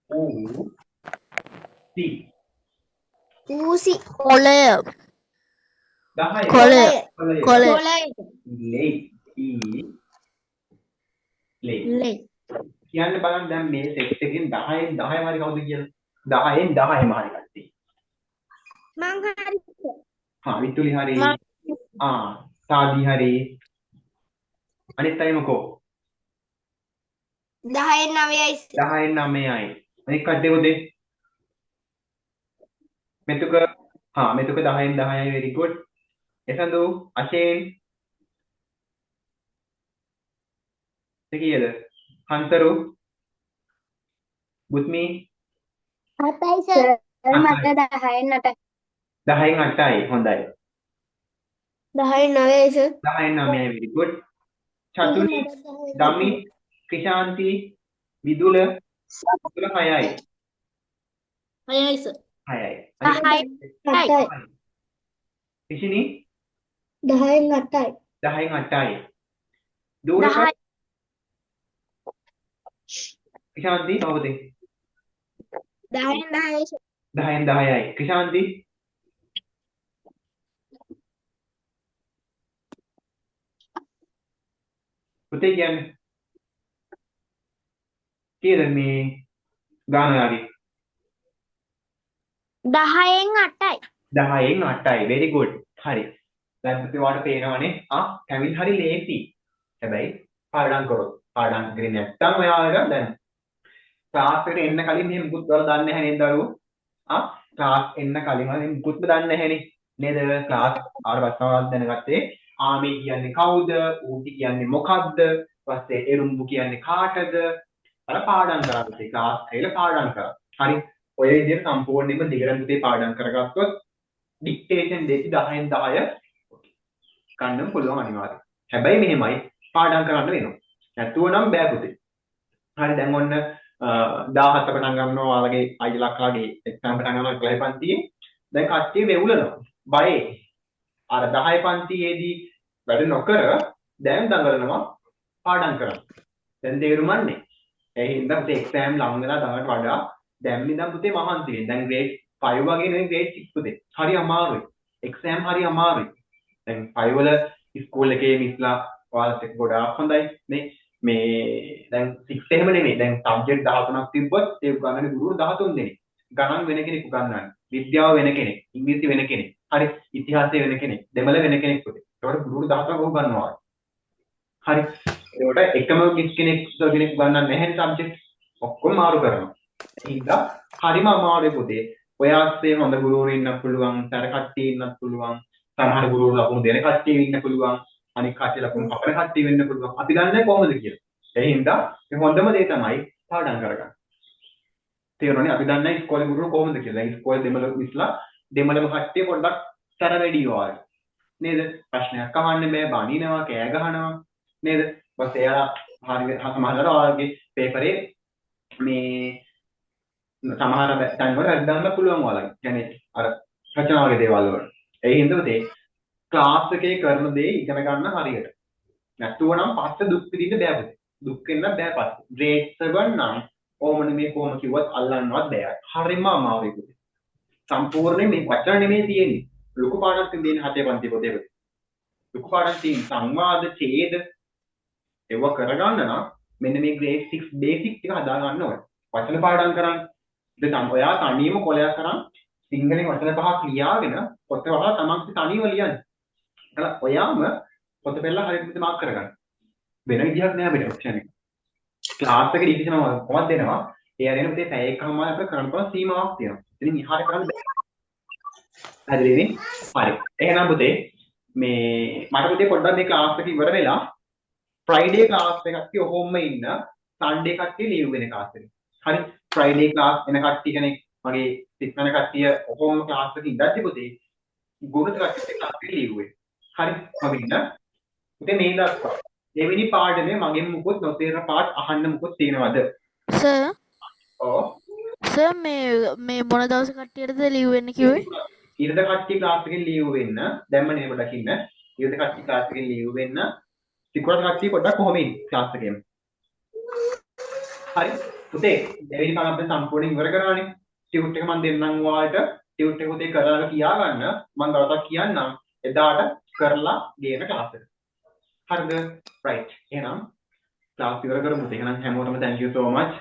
ඌ සි. ඌසි. කොළය. 10. කොළය. කොළය. කොළය. ලේ. ඊ ලේ. ලේ. කියන්න බලන්න දැන් මේ සෙට් එකෙන් 10න් 10 හරි කවුද කියලා? 10න් 10ම හරි කට්ටිය. මං හරි. හා විතුලි හරි. සාදි හරි. අනිත් අය මොකෝ? 10න් 9යි. 10න් 9යි. අනිත් කට්ටිය පොතේ. මෙතුක මෙතුක 10න් 10යි very good. එසඳු අශේන් කීයද? හන්තරු බුත්මි 7යි සර්. මට 10න් 8යි. 10න් 8යි හොඳයි. 10න් 9යි සර්. 10න් 9යි very good. චතුනි දමි ක්‍රිෂාන්ති විදුල 6යි. 6යි සර්. 6යි. 8යි. කිසිනි 10න් 8යි. 10න් 8යි. දූරක ක්‍රිෂාන්ති කවුද? 10න් 10යි. 10න් 10යි. ක්‍රිෂාන්ති පුතේ කියන්නේ කීයද මේ ගාන යාගේ? 10න් 8යි. 10න් 8යි. very good. හරි. දැන් පුතේ ඔයාලට පේනවනේ කැවින් හරි ලේසි. හැබැයි පාඩම් කරොත් පාඩම් කරේ නැත්නම් ඔයාලට දැන් ක්ලාස් එකට එන්න කලින් මේ මුකුත් වල දන්නේ නැහැ නේද දරුවෝ? ක්ලාස් එන්න කලින් වල මුකුත්ම දන්නේ නැහැ නේ. නේද ක්ලාස් ආර වස්තාවක් දැනගත්තේ ආමේ කියන්නේ කවුද ඌටි කියන්නේ මොකක්ද ඊපස්සේ එරුම්බු කියන්නේ කාටද අර පාඩම් කරා පුතේ ක්ලාස් එකේ පාඩම් කරා හරි ඔය විදිහට සම්පූර්ණයෙන්ම දිගටම පුතේ පාඩම් කරගත්තොත් ඩික්ටේෂන් දෙකි 10න් 10 ගන්න පුළුවන් අනිවාර්යයෙන් හැබැයි මෙහෙමයි පාඩම් කරන්න වෙනවා නැතුව නම් බෑ පුතේ හරි දැන් ඔන්න 17 පටන් ගන්නවා ඔයාලගේ අයියලා අක්කාගේ එක්සෑම් පටන් ගන්නවා ක්ලයි පන්තියේ දැන් කට්ටිය වෙවුලනවා බයේ අර 10 පන්තියේදී වැඩ නොකර දැන් දඟලනවා පාඩම් කරන්න දැන් තේරුම්න්නේ ඒ හින්දා පුතේ එක්සෑම් ලඟ වෙලා දඟලට වඩා දැන් ඉඳන් පුතේ මහන්සි වෙන්න දැන් ග්‍රේඩ් 5 වගේ නෙවෙයි ග්‍රේඩ් 6 පුතේ හරි අමාරුයි එක්සෑම් හරි අමාරුයි දැන් 5 වල ස්කූල් එකේ මිස්ලා ඔයාලට ගොඩාක් හොඳයි නේ මේ දැන් 6 එහෙම නෙමෙයි දැන් සබ්ජෙක්ට් 13ක් තිබ්බොත් ඒ උගන්වන්නේ ගුරුවරු 13 දෙනෙක් ගණන් වෙන කෙනෙක් උගන්වන්නේ විද්‍යාව වෙන කෙනෙක් ඉංග්‍රීසි වෙන කෙනෙක් හරි ඉතිහාසය වෙන කෙනෙක් දෙමළ වෙන කෙනෙක් පුතේ ඒකට ගුරුවරු 13ක් උගන්වනවා හරි ඒකට එකම කෙනෙක් උගන්වන්නේ නැහැ සබ්ජෙක්ට් ඔක්කොම මාරු කරනවා ඒ හින්දා හරිම අමාරුයි පුතේ ඔය ආස්සේ හොඳ ගුරුවරු ඉන්න පුළුවන් තර කට්ටිය ඉන්නත් පුළුවන් සමහර ගුරුවරු ලකුණු දෙන කට්ටිය ඉන්න පුළුවන් අනික කට්ටිය ලකුණු කපන කට්ටිය වෙන්න පුළුවන් අපි දන්නේ කොහොමද කියලා ඒ හින්දා මේ හොඳම දේ තමයි පාඩම් කරගන්න. තේරුණානේ අපි දන්නේ ඉස්කෝලේ ගුරුවරු කොහොමද කියලා. ඉස්කෝලේ දෙමළ විශ්ලා දෙමළම කට්ටිය පොඩ්ඩක් තර වැඩි වගේ. නේද? ප්‍රශ්නයක් අහන්න බෑ, බනිනවා, කෑ ගහනවා. නේද? බස් එයාලා හරියට සමහරවල් ඔයාලගේ පේපරේ මේ සමහර තැන් වල හදන්න පුළුවන් ඔයාලගේ. කියන්නේ අර රචනා වගේ දේවල් වල. ඒ හින්දා උදේ ක්ලාස් එකේ කරන දේ ඉගෙන ගන්න හරියට. නැතුව නම් පස්සේ දුක් විඳින්න බෑ පුතේ. දුක් වෙන්න බෑ පස්සේ. ග්‍රේඩ් 7 නම් ඕමන මේ කොහොම කිව්වත් අල්ලන්නවත් බෑ. හරිම අමාරුයි පුතේ. සම්පූර්ණයෙන් මේ වචන නෙමෙයි තියෙන්නේ. ලොකු පාඩම් තියෙන හතේ පන්ති පොතේ පුතේ. ලොකු පාඩම් තියෙන සංවාද ඡේද ඒව කරගන්න නම් මෙන්න මේ ග්‍රේඩ් 6 බේසික් ටික හදා ගන්න ඕනේ. වචන පාඩම් කරන්න. දැන් ඔයා තනියම කොලයක් කරන් සිංහලෙන් වචන පහක් ලියාගෙන පොත වල තමන්ගේ තනියම ලියන්න. ඒකලා ඔයාම පොත පෙරලා හරියට මාක් කරගන්න. වෙන විදිහක් නෑ අපිට ඔප්ෂන් එක. ක්ලාස් එකේ ඩිවිෂන් කොහොමද දෙනවා? ඒ අරගෙන පුතේ පැය එකමාර අපිට කරන්න පුළුවන් සීමාවක් තියෙනවා. ඉතින් ඉහාට කරන්න බෑ. හරිද? හරි. එහෙනම් පුතේ මේ මට පුතේ පොඩ්ඩක් මේ ක්ලාස් එක ඉවර වෙලා ෆ්‍රයිඩේ ක්ලාස් එකක් ඔහොම ඉන්න සන්ඩේ කට්ටිය ලීව් වෙන ක්ලාස් එක. හරි. ෆ්‍රයිඩේ ක්ලාස් එන කට්ටිය කෙනෙක් මගේ සිත් වෙන කට්ටිය ඔහොම ක්ලාස් එකේ ඉඳද්දි පුතේ ගුරුතුමෝ කට්ටිය ක්ලාස් එකේ ලීව් වෙයි. හරි. මම ඉන්න. පුතේ මේ දක්වා දෙවෙනි පාඩමේ මගෙන් මුකුත් නොතේරෙන පාඩ් අහන්න මුකුත් තියෙනවද? සර් ඔව්. සර් මේ මොන දවස් කට්ටියටද ලීව් වෙන්න කිව්වේ? ඉරිද කට්ටිය ක්ලාස් එකෙන් ලීව් වෙන්න දැම්ම නේ පොඩ්ඩක් ඉන්න. ඉරිද කට්ටිය ක්ලාස් එකෙන් ලීව් වෙන්න. සිකුරාදා කට්ටිය පොඩ්ඩක් කොහොම ඉන්නේ ක්ලාස් එකෙන්. හරි. පුතේ දෙවෙනි පාඩම අපි සම්පූර්ණයෙන් ඉවර කරානේ. ටියුට් එක මම දෙන්නම් ඔයාලට. ටියුට් එක උදේ කරලා කියා ගන්න. මම දවසක් කියන්නම්. එදාට කරලා ගේන ක්ලාස් එක. හරිද? right. එහෙනම් ක්ලාස් ඉවර කරමු. එහෙනම් හැමෝටම thank you so much.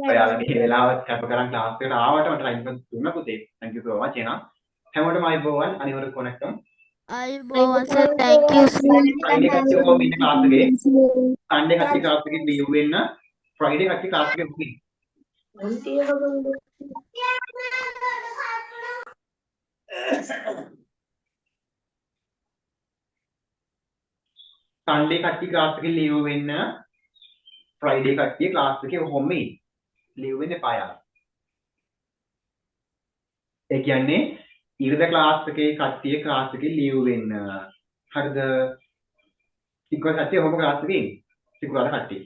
ඔයාලගේ වෙලාව කැප කරන් ක්ලාස් එකට ආවට මට ටයිම් එක දුන්න පුතේ. thank you so much. එහෙනම් හැමෝටම අයබෝවන් අනිවාර්ය කොනෙක්ට් කරමු. අයබෝවන් sir thank you sir. Friday කට්ටිය කොහොම ඉන්න ක්ලාස් එකේ? Sunday කට්ටිය ක්ලාස් එකේ ලීව් වෙන්න. Friday කට්ටිය ක්ලාස් එකේ ඉන්න. Sunday කට්ටිය ක්ලාස් එකේ ලීව් වෙන්න. Friday කට්ටිය ක්ලාස් එකේ කොහොම ඉන්න. ලීව් වෙන්න එපා යාළුවා. ඒ කියන්නේ ඉරිදා ක්ලාස් එකේ කට්ටිය ක්ලාස් එකේ ලීව් වෙන්න. හරිද? සිකුරාදා කට්ටිය කොහොම ක්ලාස් එකේ ඉන්නේ? සිකුරාදා කට්ටිය.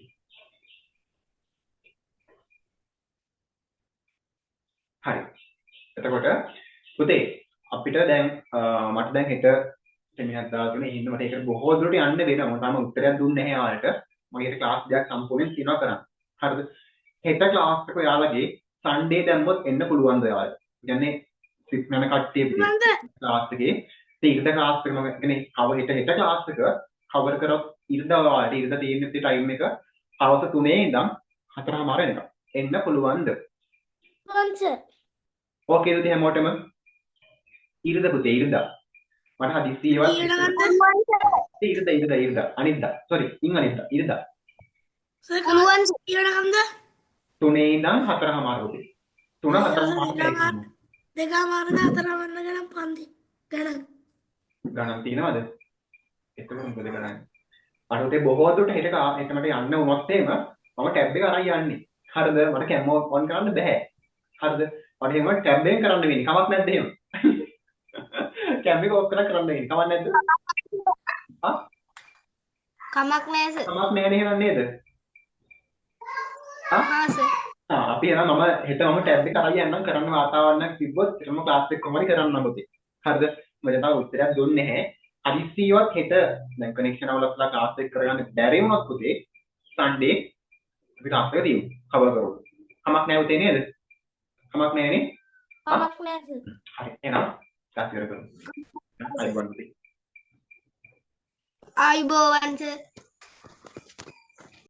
හරි. එතකොට පුතේ අපිට දැන් මට දැන් හෙට සෙමිනාර් දාලා තියෙනවා. ඒ හින්දා මට ඒක බොහෝ දුරට යන්න වෙනවා. මම තාම උත්තරයක් දුන්නේ නැහැ ඔයාලට. මගේ ක්ලාස් දෙකක් සම්පූර්ණයෙන් තියෙනවා කරන්න. හරිද? හෙට ක්ලාස් එක ඔයාලගේ සන්ඩේ දැම්මොත් එන්න පුළුවන්ද ඔයාලට? කියන්නේ සිත් යන කට්ටිය ක්ලාස් එකේ ඉරිදා ක්ලාස් එක මම කියන්නේ කවර් හෙට ක්ලාස් එක කවර් කරොත් ඉරිදා ඔයාලට ඉරිදා තියෙන ටයිම් එක හවස 3 ඉඳන් 4:00 වෙනකම් එන්න පුළුවන්ද? ඕකේ දුති හැමෝටම ඉරිදා පුතේ ඉරිදා මට හදිස්සියවත් ඉරිදා අනිද්දා sorry අනිද්දා ඉරිදා සර් පුළුවන් ඊළඟ හම්ද 3 ඉඳන් 4:00 පුතේ 3 4:00 2:04 4 ගණන් පන්ති ගණන් ගණන් තියෙනවද? එතකොට මොකද කරන්නේ? අර උදේ බොහෝ දුරට හෙට එතනට යන්න වුණොත් එහෙම මම ටැබ් එක අරන් යන්නේ. හරිද? මට කැම ඔන් කරන්න බෑ. හරිද? මට එහෙම ටැබ් එකෙන් කරන්න වෙන්නේ. කමක් නැද්ද එහෙම? ටැබ් එක ඔෆ් කරලා කරන්න වෙන්නේ. කමක් නැද්ද? ආ? කමක් නෑ සර්. කමක් නෑ නේද නේද? ආ? හා සර්. අපි එනවා මම හෙට මම ටැබ් එක අරන් යන්නම් කරන්න වාතාවරණයක් තිබ්බොත් ඊටම ක්ලාස් එක කොහොමද කරන්න පොතේ. හරිද? මම තාම උත්තරයක් දුන්නේ නැහැ. හදිස්සියවත් හෙට දැන් කනෙක්ෂන් අවුලක්ලා ක්ලාස් එක කරගන්න බැරි වුණොත් පුතේ සන්ඩේ අපි ක්ලාස් එක තියමු. කවර් කරමු. කමක් නැහැ උතේ නේද? කමක් නැහැ නේ? කමක් නෑ සර් හරි. එහෙනම් ක්ලාස් ඉවර කරමු. අයිබෝන් පුතේ. ආයුබෝවන් සර්.